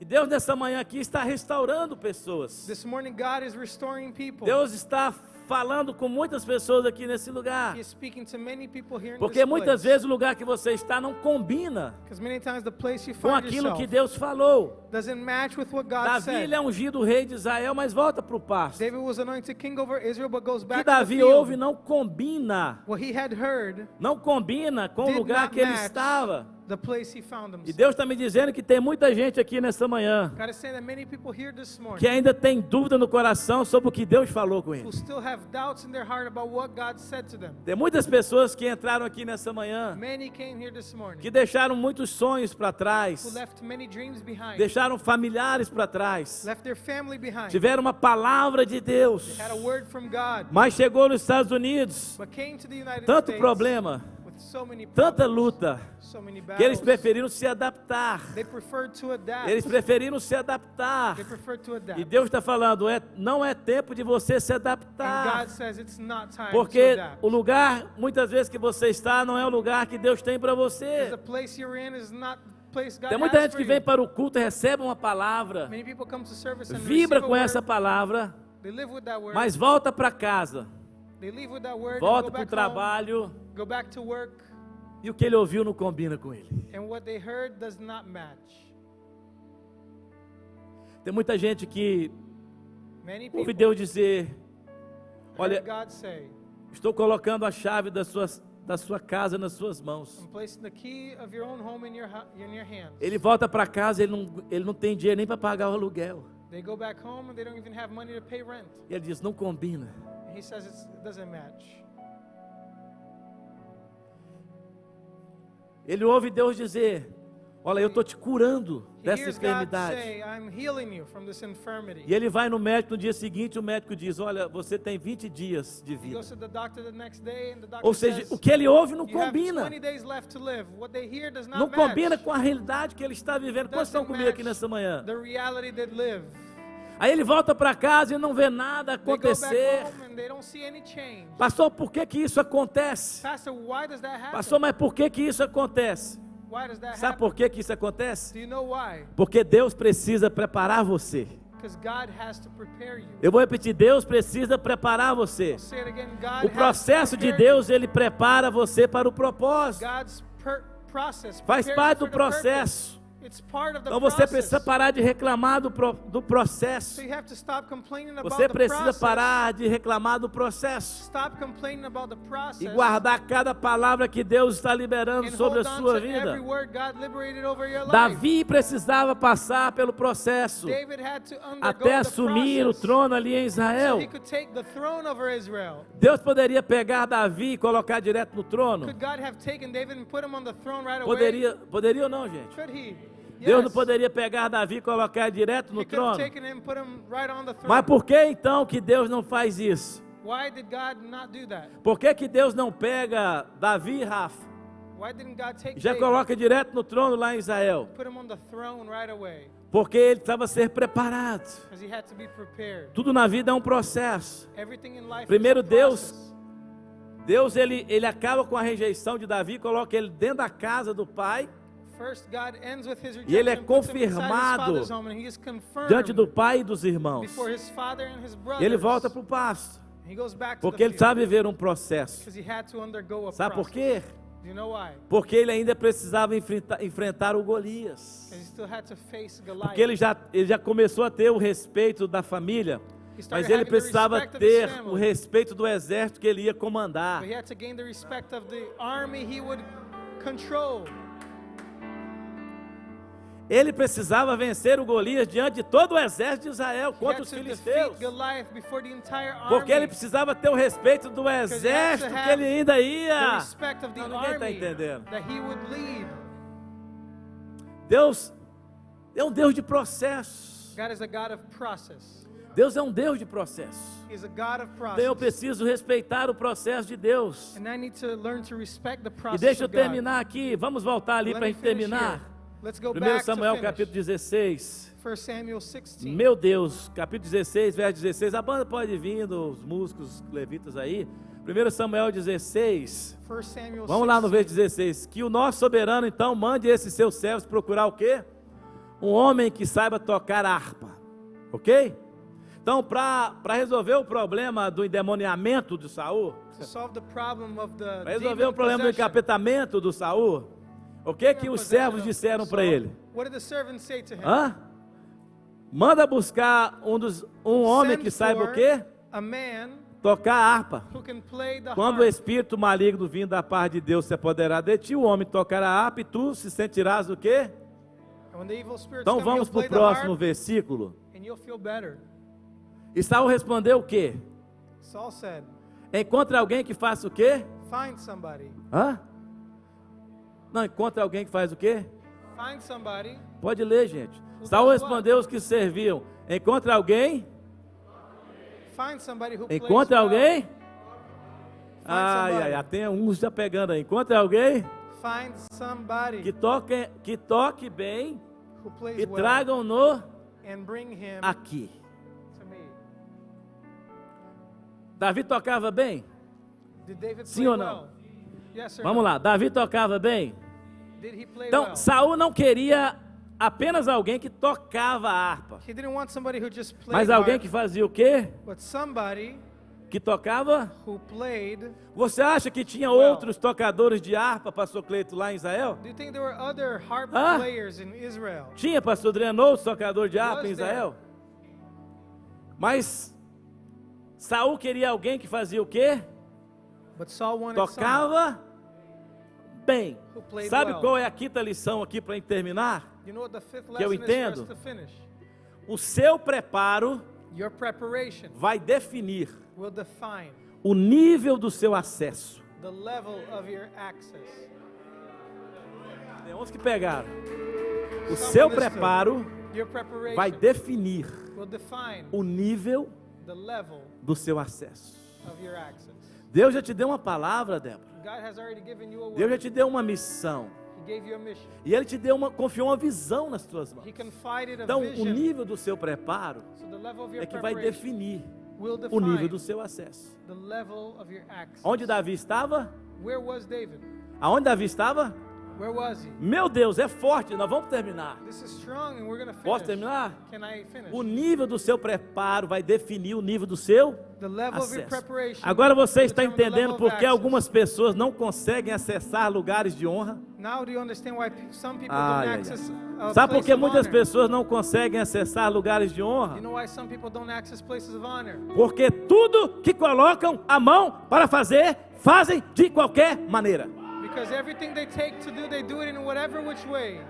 E Deus nessa manhã aqui está restaurando pessoas. This morning God is restoring people. Deus está falando com muitas pessoas aqui nesse lugar. He is speaking to many people here in Porque this muitas place. vezes o lugar que você está não combina Because many times the place you com find aquilo yourself que Deus falou. doesn't match with what God Davi said. ele é ungido rei de Israel, mas volta para o pasto. David was anointed king over Israel, but goes O que back to the Davi field. ouve não combina. What he had heard Não combina com o did lugar not que ele match estava. the place he found E himself. Deus está me dizendo que tem muita gente aqui nessa manhã God is saying that many people here this morning que ainda tem dúvida no coração sobre o que Deus falou com who ele. still have doubts in their heart about what God said to them. Tem muitas pessoas que entraram aqui nessa manhã Many came here this morning que deixaram muitos sonhos para who trás, left many dreams behind, deixaram familiares para trás, left their family behind. tiveram uma palavra de Deus, Had a word from God, mas chegou nos Estados Unidos, but came to the United tanto States problema, with so many tanta problems, luta, so many que eles battles. preferiram se adaptar. They preferred to adapt. Eles preferiram se adaptar. They preferred to adapt. E Deus está falando, não é tempo de você se And adaptar. God says it's not time Porque to adapt. o lugar, muitas vezes que você está, não é o lugar que Deus tem para Because você. the place you're in is not the place God Tem muita has gente for que you. vem para o culto e recebe uma palavra, Many people come to service and vibra receive a com essa word. palavra, They live with that word. mas volta para casa, They leave with that word and volta go para o back trabalho, home, go back to work, e o que ele ouviu não combina com ele. and what they heard does not match. Tem muita gente que Many ouve people Deus dizer, heard olha, God say, estou colocando a chave da sua da sua casa nas suas mãos. and placing the key of your own home in your hands. Ele volta para casa, ele não tem dinheiro nem para pagar o aluguel. They go back home and they don't even have money to pay rent. E ele diz, não combina. And he says it doesn't match. Ele ouve Deus dizer, olha, eu estou te curando He dessa hears God enfermidade. say, I'm healing you from this infirmity. E ele vai no médico no dia seguinte, o médico diz, olha, você tem 20 dias de He vida. goes to the doctor the next day and the doctor Ou seja, says, o que ele ouve não you have combina. 20 days left to live. What they hear does not Não match. combina com a realidade que ele está vivendo. Quantos estão Doesn't comigo aqui match nessa manhã? the reality they live. Aí ele volta para casa e não vê nada They go acontecer. back home and they don't see any change. Pastor, por que que isso acontece? Pastor, why does that happen? Pastor, mas por que que isso acontece? Why does that Sabe happen? por que que isso acontece? Do you know why? Porque Deus precisa preparar você. Because God has to prepare you. Eu vou repetir, Deus precisa preparar você. I'll say it again. God O has processo to de prepare Deus, ele prepara você para o propósito. you. God's process Faz prepares parte you do for the purpose. processo. It's part of the Então você process. precisa parar de reclamar do processo. So you have to stop complaining about Você the precisa process. parar de reclamar do processo. Stop complaining about the process. E guardar cada palavra que Deus está liberando and sobre a hold on sua to every vida. word God liberated over your life. Davi precisava passar pelo processo David had to undergo até the assumir o process trono ali em so Israel. he could take the throne over Israel. Deus poderia pegar Davi e colocar direto no trono? Could God have taken David and put him on the throne right away? Poderia ou não, gente? Could he? Deus Yes. não poderia pegar Davi e colocar direto no He could have trono? taken him and put him right on the throne. Mas por que então que Deus não faz isso? Why did God not do that? Por que que Deus não pega Davi e Rafa? Why didn't God take E já David, coloca direto no trono lá em Israel? put him on the throne right away? Porque ele precisava ser preparado. Because he had to be prepared. Tudo na vida é um processo. Everything in life Primeiro is a Deus- process. Deus ele acaba com a rejeição de Davi, coloca ele dentro da casa do pai, First, God ends with his E ele é rejection and puts him inside his confirmado father's home, and he is confirmed diante do pai e dos irmãos. before his father and his E brothers. ele volta para o pasto, He goes back to porque the ele field sabe viver um processo. because he had to undergo a Sabe por process. quê? Do you know why? Porque ele ainda precisava enfrentar o Golias. Because he still had to face Goliath. Porque ele já começou a ter o respeito da família, He started mas ele having the precisava respect of his ter family. o respeito do exército que ele ia comandar. But he had to gain the respect of the army he would control. Ele precisava vencer o Golias diante de todo o exército de Israel He contra had os to filisteus. defeat Goliath before the entire Porque ele army. precisava ter o respeito do exército que ele ainda The ia. respect of the Não, ninguém está army entendendo. that he would lead. Deus é um Deus de processos. God is a God of process. Deus é um Deus de processos. He is a God of Então eu process. preciso respeitar o processo de Deus. And I need to learn to respect the E process deixa eu of God. terminar aqui. Vamos voltar ali Let para a me gente finish terminar. here. Let's go 1 back Samuel to finish. capítulo 16. 1 Samuel 16. Meu Deus, capítulo 16, verso 16. A banda pode vir, os músicos, os levitas aí. 1 Samuel 16. 1 Samuel Vamos lá no 16. verso 16. Que o nosso soberano então mande esses seus servos procurar o quê? Um homem que saiba tocar harpa. Ok? Então, para resolver o problema do endemoniamento de Saul, To solve the problem of the para resolver demon o problema do possession. encapetamento do Saul, o que que os Possession servos of disseram para Saul. ele? What did the servants say to him? Hã? Manda buscar um homem Send que saiba o for quê? A man Tocar harpa. who can play the Quando o harp. espírito maligno vindo da parte de Deus se apoderar de ti, o homem tocará a harpa e tu se sentirás o quê? And when the evil spirits Então come, vamos you'll para o play the próximo harp versículo. and you'll feel better. E Saul respondeu o quê? Saul said, Encontre alguém que faça o quê? find somebody. Hã? Não, encontre alguém que faz o quê? Find somebody. Pode ler, gente. Who Saul does respondeu os que serviam. Encontre alguém? Find somebody who plays Encontre well. alguém? Find Ai, somebody. ai, ai, tem uns já pegando aí. Encontre alguém Find somebody que toque bem who plays e well tragam-no and bring him aqui. to me. Davi tocava bem? Did David Sim play ou não? well? Yes or Vamos no? lá, Davi tocava bem? Did he play Então, well? Saul não queria apenas alguém que tocava a harpa, He didn't want somebody who just played mas alguém harp, que fazia o quê? but somebody Que tocava? who played. Você acha que tinha Well. outros tocadores de harpa, pastor Cleito, lá em Israel? Do you think there were other harp Hã? players in Israel? Tinha, pastor Adriano, outros tocadores de harpa Was em there? Israel? Mas Saul queria alguém que fazia o quê? But Saul wanted someone Tocava bem. who played Sabe well. qual é a quinta lição aqui para terminar? You know what the fifth que eu lesson is for entendo? us to finish? O seu preparo Your preparation vai definir will define o nível do seu acesso. the level of your access. Tem uns que pegaram. O Some seu understood. preparo Your preparation vai definir will define o nível the level do seu acesso. of your access. Deus já te deu uma palavra, Débora. God has already given you a Deus já word. te deu uma missão. He gave you a mission. E Ele te deu confiou uma visão nas tuas mãos. He confided a Então, o vision. nível do seu preparo So the level of your é que vai preparation definir will o nível define do seu acesso. the level of your access. Onde Davi estava? Where was David? Aonde Davi estava? Where was he? Meu Deus, é forte. Nós vamos terminar. This is strong and we're going to finish. Posso terminar? Can I finish? O nível do seu preparo vai definir o nível do seu The level of your acesso. preparation. Agora você will está determine the entendendo level por of que access. algumas pessoas não conseguem acessar lugares de honra? Now do you understand why some people Ai, don't ai, access ai. a Sabe por place que of muitas honor? pessoas não conseguem acessar lugares de You honra? know why some people don't access places of honor? Porque tudo que colocam a mão para fazer, fazem de qualquer maneira. Because everything they take to do, they do it in whatever which way.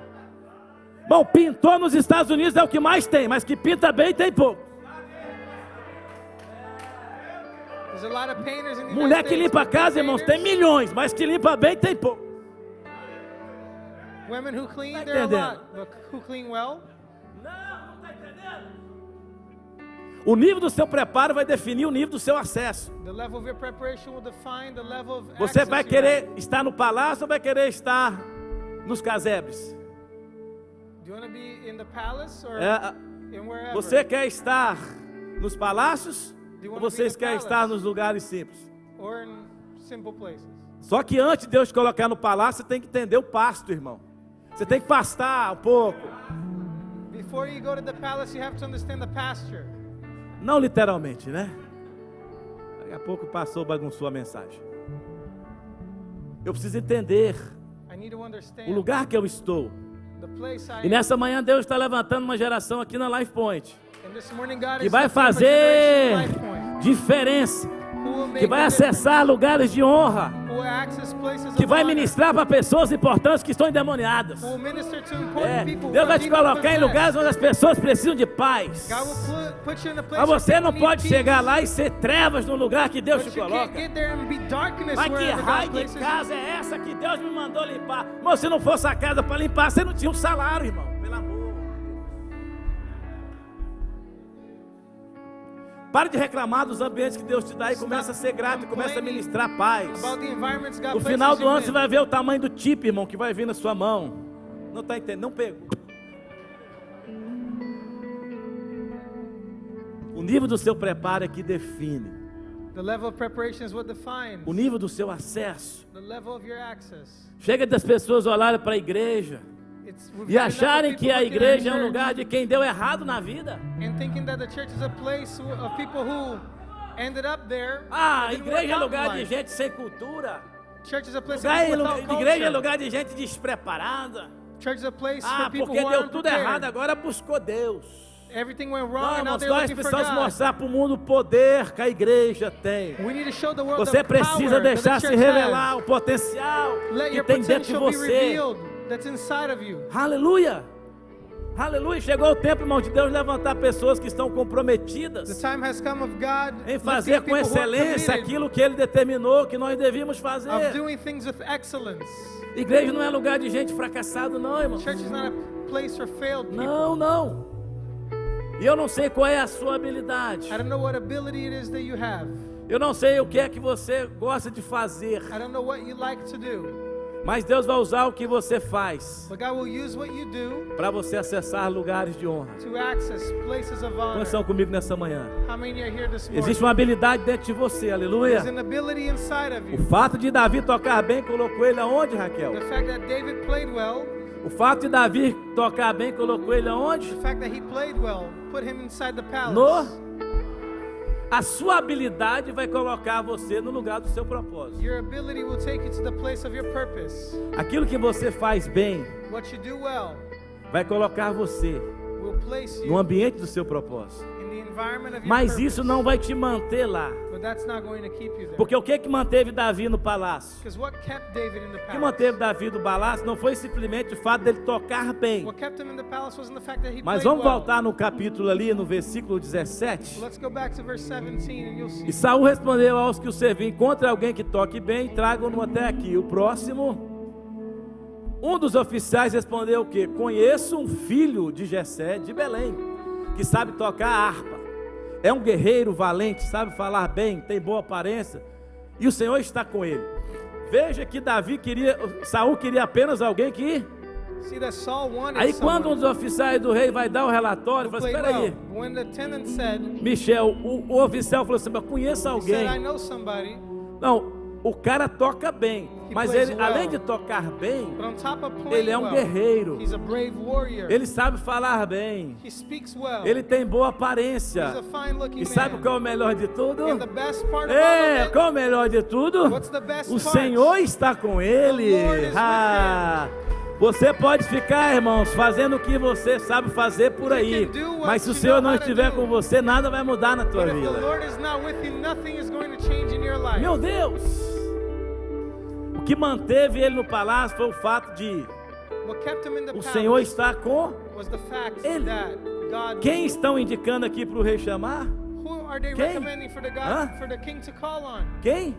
Bom, pintor nos Estados Unidos é o que mais tem, mas que pinta bem tem pouco. There's a lot of painters in the Mulher United que States, limpa a but casa, irmãos, tem painters, milhões, mas que limpa bem tem pouco. women who clean, Tá there are a entendendo? lot, but who clean well? Não está entendendo? O nível do seu preparo vai definir o nível do seu acesso. The level of your preparation will define the level of Você access vai you querer have. estar no palácio ou vai querer estar nos casebres? Do you want to be in the palace or É, in wherever? você quer estar nos palácios Do you ou wanna vocês be in the querem palace? estar nos lugares simples? Or in simple places? Só que antes de Deus te colocar no palácio, você tem que entender o pasto, irmão. Você tem que pastar um pouco. Before you go to the palace, you have to understand the pasture. Não literalmente, né? Daqui a pouco passou, bagunçou a mensagem. Eu preciso entender I need to understand o lugar que eu estou. the place I E nessa manhã Deus está levantando uma geração aqui na Life Point am. And this morning God que is vai lifting up a fazer generation of Life Point, diferença, who will make que vai a difference, acessar lugares de honra, who will access places que of vai honor, ministrar para pessoas importantes que estão endemoniadas. who will minister to important É, people who Deus are vai te demon colocar em possessed. lugares onde as pessoas precisam de paz. God will put you in a place Mas where você não people pode need chegar peace. lá e ser trevas no lugar que Deus te But you can't coloca. get there and be darkness Mas que wherever raio God de places you. casa é essa que Deus me mandou limpar? Mas se não fosse a casa para limpar, você não tinha um salário, irmão. Pelo amor. Pare de reclamar dos ambientes que Deus te dá e começa a ser grato e começa a ministrar paz. About the environments God No places final do you ano in. você vai ver o tamanho do tipo, irmão, que vai vir na sua mão. Não está entendendo? Não pegou. O nível do seu preparo é que define. The level of preparation is what defines O nível do seu acesso. the level of your access. Chega das pessoas olharem para a igreja We've e got enough acharem of que people a looking at igreja é um church lugar de quem deu errado na vida. and thinking that the church is a place of people who ended up there. Ah, and didn't igreja é work out in lugar de life. gente sem cultura. Church is a place Lugar of people without igreja é culture. lugar de gente despreparada. Church is a place Ah, for people porque who are deu tudo errado, unprepared. agora buscou Deus. Everything went wrong Não, and now irmãos, they're nós looking for precisamos God. mostrar para o mundo o poder que a igreja tem. We need to show the world Você the precisa power that deixar the se church revelar has. o potencial Let que your tem dentro de potential be você. revealed that's inside of you. Aleluia! Aleluia! Chegou o tempo, irmão, de Deus levantar pessoas que estão The comprometidas time has come of God em lifting fazer up com people who are excelência committed aquilo que Ele determinou que nós devíamos of fazer. doing things with excellence. Igreja não é lugar de gente fracassada, não, irmão. Church is not a place for failed people. Não, não. E eu não sei qual é a sua habilidade. I don't know what ability it is that you have. Eu não sei o que é que você gosta de fazer. I don't know what you like to do. Mas Deus vai usar o que você faz But God will use what you do para você acessar lugares de honra. to access places of honor. Quantos estão comigo nessa manhã? How many are here this morning? Existe uma habilidade dentro de você, aleluia. There's an ability inside of O you. fato de Davi tocar bem colocou ele aonde, Raquel? The fact that David played well, O fato de Davi tocar bem colocou ele aonde? the fact that he played well, put him inside the palace. No. A sua habilidade vai colocar você no lugar do seu propósito. Your ability will take you to the place of your purpose. Aquilo que você faz bem What you do well vai colocar você will place no you ambiente do seu propósito. in the environment of your Mas purpose. isso não vai te manter lá. But that's not going to keep you there. Porque o que manteve Davi no palácio? Because what kept David in the O que palace? manteve Davi no palácio não foi simplesmente o fato dele tocar bem. What kept him in the palace wasn't the fact that he Mas played vamos well. voltar no capítulo ali, no versículo 17. Let's go back to verse 17 and you'll see. E Saul respondeu aos que o serviam: encontre alguém que toque bem, tragam-no até aqui. O próximo, um dos oficiais respondeu o quê? Conheço um filho de Jessé, de Belém, que sabe tocar harpa. É um guerreiro valente, sabe falar bem, tem boa aparência, e o Senhor está com ele. Veja que Saul queria apenas alguém que... See that Saul wanted Aí quando um someone dos oficiais do rei vai dar o relatório, who fala assim: played espera aí, well. When the tenant said, Michel, o oficial falou assim: mas conheça he said, I alguém. know somebody, Não, o cara toca bem, mas plays ele, well. além de tocar bem, but on top of playing ele é um well, guerreiro. he's a brave warrior. Ele sabe falar bem, He speaks well. ele tem boa He's aparência. a fine looking E sabe man. qual é o melhor de tudo? And the best part about É, it, qual é o melhor de tudo? what's the best O part? Senhor está com ele. The Lord is with Ah, você pode ficar, irmãos, fazendo o que você sabe fazer por aí, can do what mas se o you Senhor know não how to estiver do. com você, nada vai mudar na tua But if the vida. Lord is not with you, nothing is going to change in your life. Meu Deus! O que manteve ele no palácio foi o fato de What kept him in the o palace Senhor estar com... was the fact ele. that God. Quem estão indicando aqui para o rei chamar? Who are they Quem? recommending for the God, Hã? for the king to call on? Quem?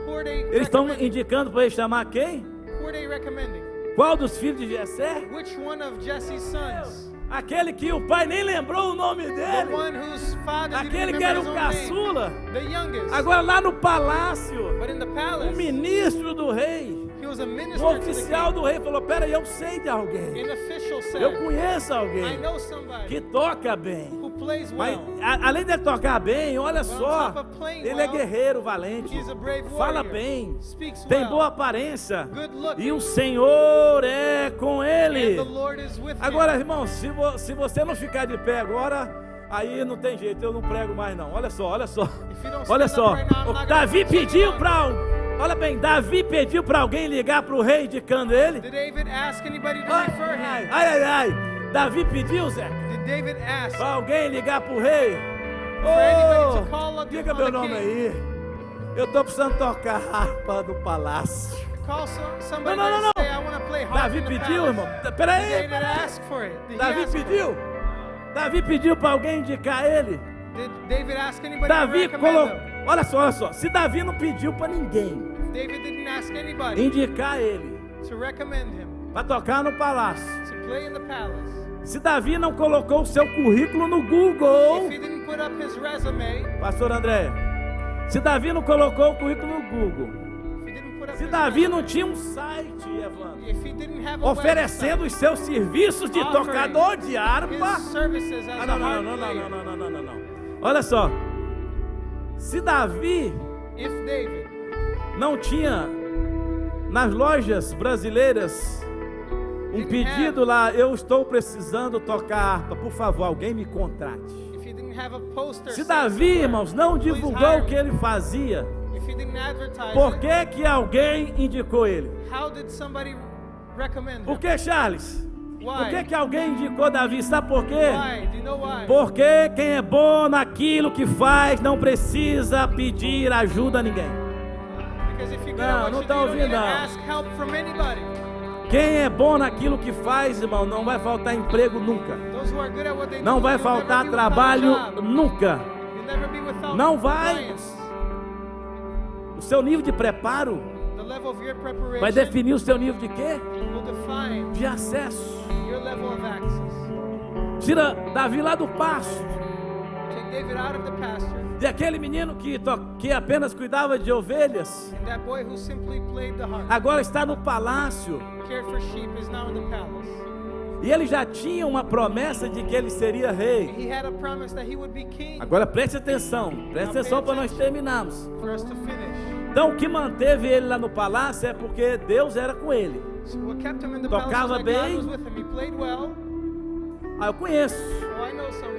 Who are they Eles estão recommending? indicando para ele chamar quem? Who are they recommending? Qual dos filhos de Jessé? Which one of Jesse's sons? Aquele que o pai nem lembrou o nome The dele. one whose father Aquele didn't que era remember o his own name. caçula. The youngest. Agora lá no palácio, But in the o palace, ministro do rei, he was a o minister to the oficial king. do rei falou: peraí, eu sei de alguém. An official said, Eu conheço I alguém know somebody que toca bem. who plays Mas well. além de tocar bem, olha só, top of playing ele é well, guerreiro valente, he's a brave fala warrior, bem, speaks tem well, boa aparência, good looking, e o Senhor é com and ele. the Lord is with Agora, him. irmão, se você não ficar de pé agora, aí não tem jeito, eu não prego mais não. Olha só, olha só. If you don't Olha stand só. up right now, I'm not gonna Davi continue pediu on. para, olha bem, Davi pediu para alguém ligar para o rei indicando ele. Did David ask anybody to Ai, refer ai, him? ai, ai. Davi pediu, Zé, Did David ask para alguém ligar para o rei. anybody to call Oh, on the- diga on meu the nome king? aí. Eu tô precisando tocar harpa do palácio. Call somebody Não, não, não, to say, I want to play harp Davi in the pediu, palace. irmão. Pera aí. Did David ask for it? Did he Davi ask for it? pediu. Davi pediu para alguém indicar ele. Did David ask anybody Davi to recommend colocou. him? Olha só, olha só. Se Davi não pediu para ninguém David didn't ask anybody indicar ele to recommend him para tocar no palácio, to play in the palace. se Davi não colocou o seu currículo no Google, If he didn't put up his resume, Pastor André, se Davi não colocou o currículo no Google, if he didn't put up se his Davi resume, não tinha um site, Evandro, if he didn't have a oferecendo os seus serviços de Offering tocador de website, harpa. his services as Ah, a não, não, harp não, não, player. não, não, não, não, não. Olha só. Se Davi If David não tinha nas lojas brasileiras um pedido lá: eu estou precisando tocar harpa, por favor, alguém me contrate. if he didn't have a poster Se saying Davi, somewhere, irmãos, não "Please divulgou hire o que me." ele fazia, If he didn't advertise por it, que que alguém indicou ele? how did somebody recommend Por him? que, Charles? Por que Why? que alguém indicou Davi? Sabe por quê? Why? Do you know why? Porque quem é bom naquilo que faz não precisa pedir ajuda a ninguém. Because if you're good Não, at what não you tá do, you don't need ouvindo, to não. ask help from anybody. Quem é bom naquilo que faz, irmão, não vai faltar emprego nunca. Those who are good at what they Não do, vai you'll never faltar be trabalho without a job. nunca. You'll never be without Não vai. clients. O seu nível de preparo The level of your preparation vai definir o seu nível de quê? will define De acesso. your level of access. Tira Davi lá do pasto, Take David out of the pasture, de aquele menino que apenas cuidava de ovelhas, and that boy who simply played the harp, agora está no palácio. cared for sheep, is now in the palace. E ele já tinha uma promessa de que ele seria rei. He had a promise that he would be king. Agora preste atenção para nós terminarmos. For us to finish. Então o que manteve ele lá no palácio é porque Deus era com ele. So what kept him in the Tocava palace was that bem. God was with him. He played well. Ah, eu conheço. Oh, I know someone.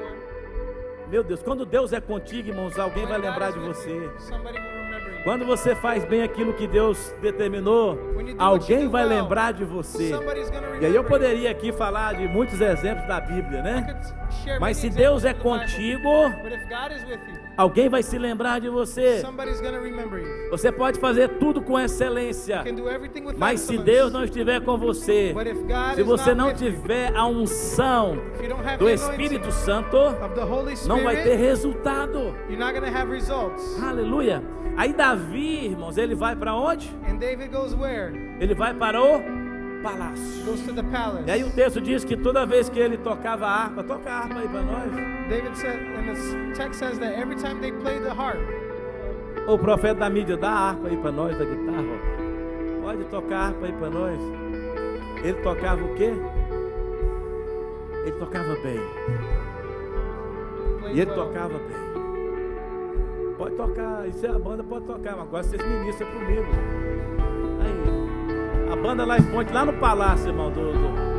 Meu Deus, quando Deus é contigo, irmãos, alguém vai When God lembrar is de with você. you, somebody will remember you. Quando você faz bem aquilo que Deus determinou, When you do what you alguém do vai well, lembrar de você. somebody's gonna E aí eu remember you. poderia aqui falar de muitos exemplos da Bíblia, I né? could share Mas many se Deus é examples of the Bible, contigo, but if God is with you, alguém vai se lembrar de você. somebody's gonna remember you. Você pode fazer tudo com excelência, You can do everything with mas se excellence. Deus não estiver com você, But if God se is você not não with you, tiver a unção if you don't have do the Espírito anointing Santo, of the Holy não vai ter Spirit, resultado. you're not gonna have results. Aleluia. Aí Davi, irmãos, ele vai para onde? And David goes where? Ele vai para o palácio. Goes to the palace. E aí o texto diz que toda vez que ele tocava a harpa, toca a harpa aí para nós. David said, and the text says that every time they play the harp, O profeta da mídia, dá a harpa aí para nós, da guitarra. Ó. Pode tocar a harpa aí para nós. Ele tocava o quê? Ele tocava bem. play E ele well. tocava bem. Pode tocar, isso é a banda, pode tocar, mas agora vocês ministram comigo. Aí, a banda lá em Ponte, lá no palácio, irmão,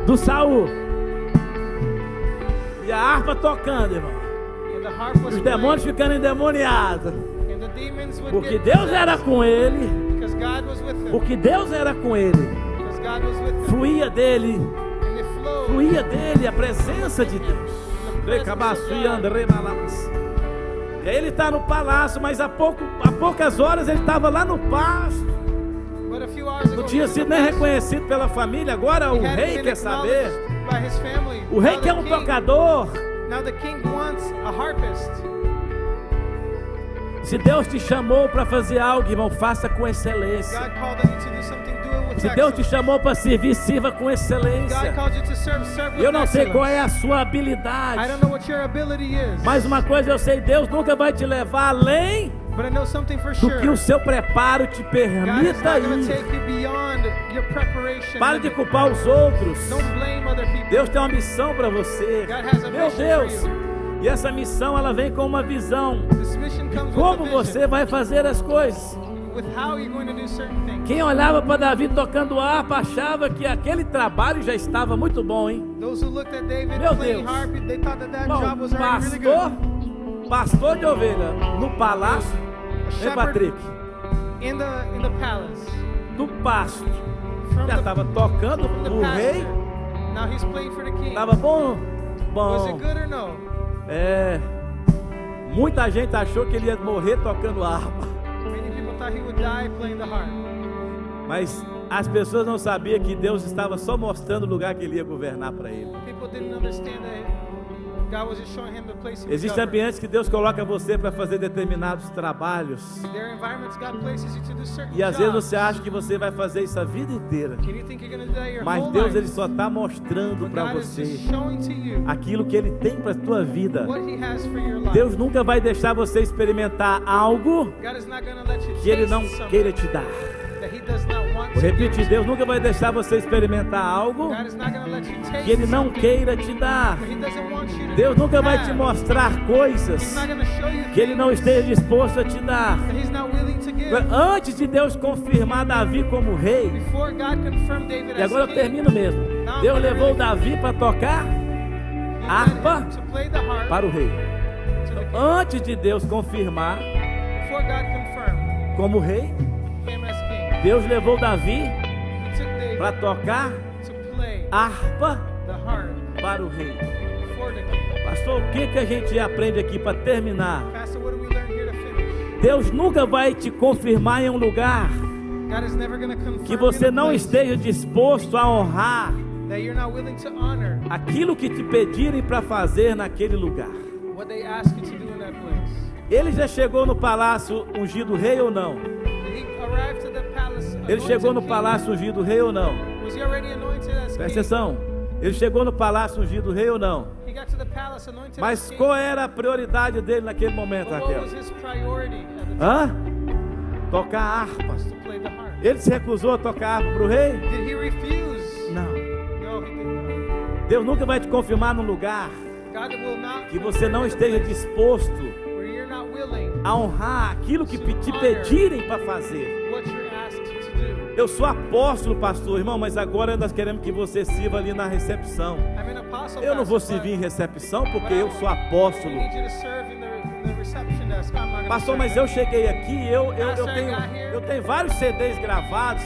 do Saul. E a harpa tocando, irmão. And the harp was Os demônios playing, ficando endemoniados. and the demons would Porque get Deus possessed era com ele. because God was with them. Porque Deus era com ele. Because God was with them. Fluía dele. And it flowed. Fluía dele a presença de Deus. E aí ele está no palácio, mas há poucas horas ele estava lá no pasto. But a few hours ago, Não tinha he was sido in nem the palace. reconhecido pela família. Agora o He hadn't rei been quer saber. acknowledged by his family. O rei Now quer the um king- tocador. Now the king wants a harpist. Se Deus te chamou para fazer algo, irmão, faça com excelência. God called you to do something, do it with Se Deus te excellence. chamou para servir, sirva com God excelência. called you to serve with Eu não sei excellence. qual é a sua I habilidade, don't know what your ability is, mas uma coisa eu sei, Deus nunca vai te levar além but I know something for do sure. que o seu preparo te God is permita not going to ir. take you beyond your preparation. Pare de limit. culpar os outros. Don't blame other people. Deus tem uma missão para você. God has a Meu mission Deus. for you. E essa missão ela vem com uma visão. This mission comes Como with a você vision, vai fazer as coisas? with how you're going to do certain things. Quem olhava para Davi tocando harpa achava que aquele trabalho já estava muito bom, hein? Those who looked at David Meu playing Deus. harp, they thought that Irmão, job was already really good. pastor de ovelha no palácio, A hein, shepherd Patrick? in the palace. Do pasto. From Já the, estava tocando from the o rei. pasture. Now he's playing for the king. Tava bom? Was Bom. it good or no? É. Muita gente achou que ele ia morrer tocando harpa. Many people thought he would die playing the harp. Mas as pessoas não sabiam que Deus estava só mostrando o lugar que ele ia governar para ele. People didn't understand that God was just showing him the place he would Existem govern. ambientes que Deus coloca você para fazer determinados trabalhos. There are environments God places you to do certain E às vezes jobs. você acha que você vai fazer isso a vida inteira. And you think you're going to do that your Mas whole Deus life. ele só está mostrando But para God is você just showing to you aquilo que ele tem para a tua vida. what He has for your life. Deus nunca vai deixar você experimentar algo God is not going to let you que ele taste não something queira te dar. that He does not want Vou to give repetir, to Deus you. nunca vai deixar você experimentar algo God is not going to let you taste que ele não something queira te dar. that He doesn't want you to Deus nunca vai have. te mostrar He's coisas not going to show you que ele não things esteja disposto a te dar. that He's not willing to give. Antes de Deus confirmar Davi como rei, Before God confirmed David e as agora eu king, termino mesmo. Deus levou Davi para tocar He harpa led him to play the harp para o rei. to the king. Antes de Deus confirmar Before God confirmed como rei, him as king, Deus levou Davi He took David para tocar to play harpa the harp para o rei. for the king. Pastor, o que a gente aprende aqui para terminar? Pastor, what do we learn here to finish? Deus nunca vai te confirmar em um lugar God is never going to confirm que você in a não place esteja disposto a honrar that you're not willing to honor aquilo que te pedirem para fazer naquele lugar. what they ask you to do in that place. Ele já chegou no palácio ungido rei ou não? Did he arrive to the palace Ele chegou no anointed king? palácio ungido rei ou não? Was he already anointed as Presta king? atenção. Ele chegou no palácio ungido rei ou não? He got to the palace anointed Mas as king. qual era a prioridade dele naquele momento, But what Raquel? was his priority at the time? Hã? Tocar harpas. To play the harp. Ele se recusou a tocar harpa para o rei? Did he refuse? Não. No, he did not. Deus nunca vai te confirmar num lugar God will not que você não confirm esteja the place disposto where you're not willing a honrar aquilo que te pedirem para fazer. what you're asked to do. Eu sou apóstolo, pastor, irmão, mas agora nós queremos que você sirva ali na recepção. I'm an apostle, Eu não vou pastor, servir em but recepção porque eu sou apóstolo. I need you to serve in the reception desk. I'm not Pastor, mas eu cheguei aqui, eu tenho vários CDs gravados.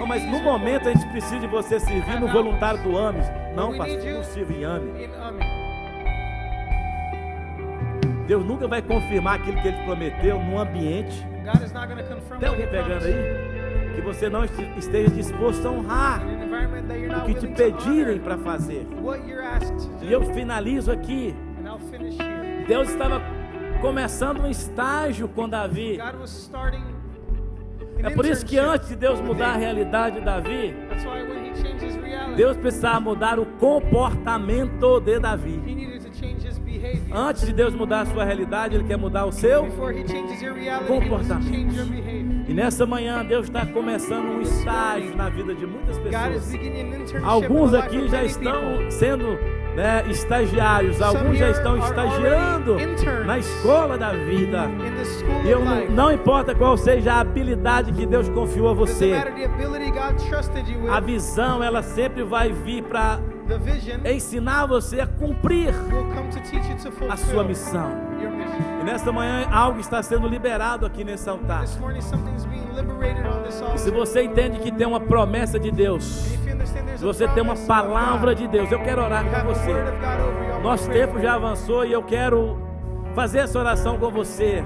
Oh, mas no momento a gente precisa de você servir no voluntário do AMES. Não, pastor, não sirva em AMES. Deus nunca vai confirmar aquilo que Ele prometeu no ambiente. Tem alguém pegando aí? Que você não esteja disposto a honrar o que te pedirem para fazer. E eu finalizo aqui. Deus estava começando um estágio com Davi. É por isso que antes de Deus mudar a realidade de Davi, Deus precisava mudar o comportamento de Davi. Antes de Deus mudar a sua realidade, Ele quer mudar o seu comportamento. E nessa manhã Deus está começando um estágio na vida de muitas pessoas. Alguns aqui já estão sendo estagiários, alguns já estão estagiando na escola da vida. E não importa qual seja a habilidade que Deus confiou a você, a visão ela sempre vai vir para ensinar você a cumprir a sua missão. E nesta manhã algo está sendo liberado aqui nesse altar. E se você entende que tem uma promessa de Deus, se você tem uma palavra de Deus, eu quero orar com você. Nosso tempo já avançou e eu quero fazer essa oração com você.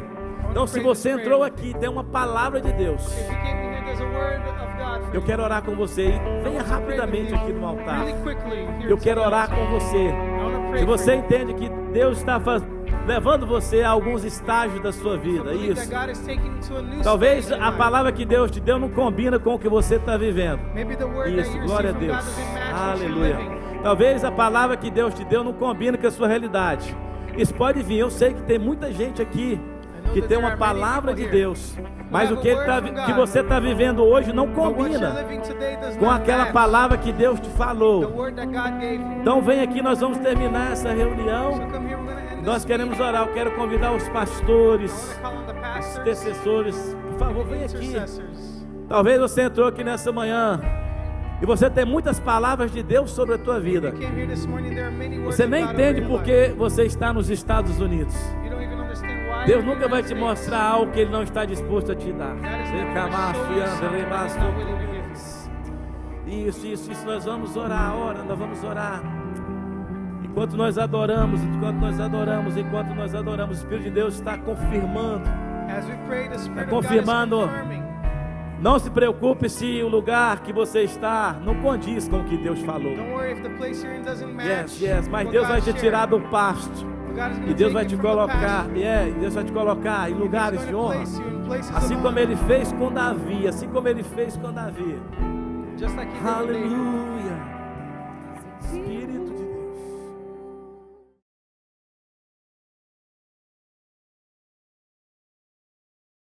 Então, se você entrou aqui, tem uma palavra de Deus, eu quero orar com você. Venha rapidamente aqui no altar. Eu quero orar com você. Se você entende que Deus está levando você a alguns estágios da sua vida, isso. Talvez a palavra que Deus te deu não combina com o que você está vivendo. Isso, glória a Deus. Aleluia. Talvez a palavra que Deus te deu não combina com a sua realidade. Isso pode vir. Eu sei que tem muita gente aqui que tem uma palavra de Deus, mas o que você está vivendo hoje não combina com aquela palavra que Deus te falou. Então vem aqui, nós vamos terminar essa reunião. Nós queremos orar. Eu quero convidar os pastores, os intercessores. Por favor, vem aqui. Talvez você entrou aqui nessa manhã e você tem muitas palavras de Deus sobre a tua vida. Você nem entende porque você está nos Estados Unidos. Deus nunca vai te mostrar algo que Ele não está disposto a te dar. Isso, nós vamos orar. Nós vamos orar. Enquanto nós adoramos, o Espírito de Deus está confirmando. Está confirmando. Não se preocupe se o lugar que você está não condiz com o que Deus falou. Mas Deus vai te tirar do pasto. E Deus vai te colocar, Deus vai te colocar em lugares de honra, assim como Ele fez com Davi, Aleluia. Espírito de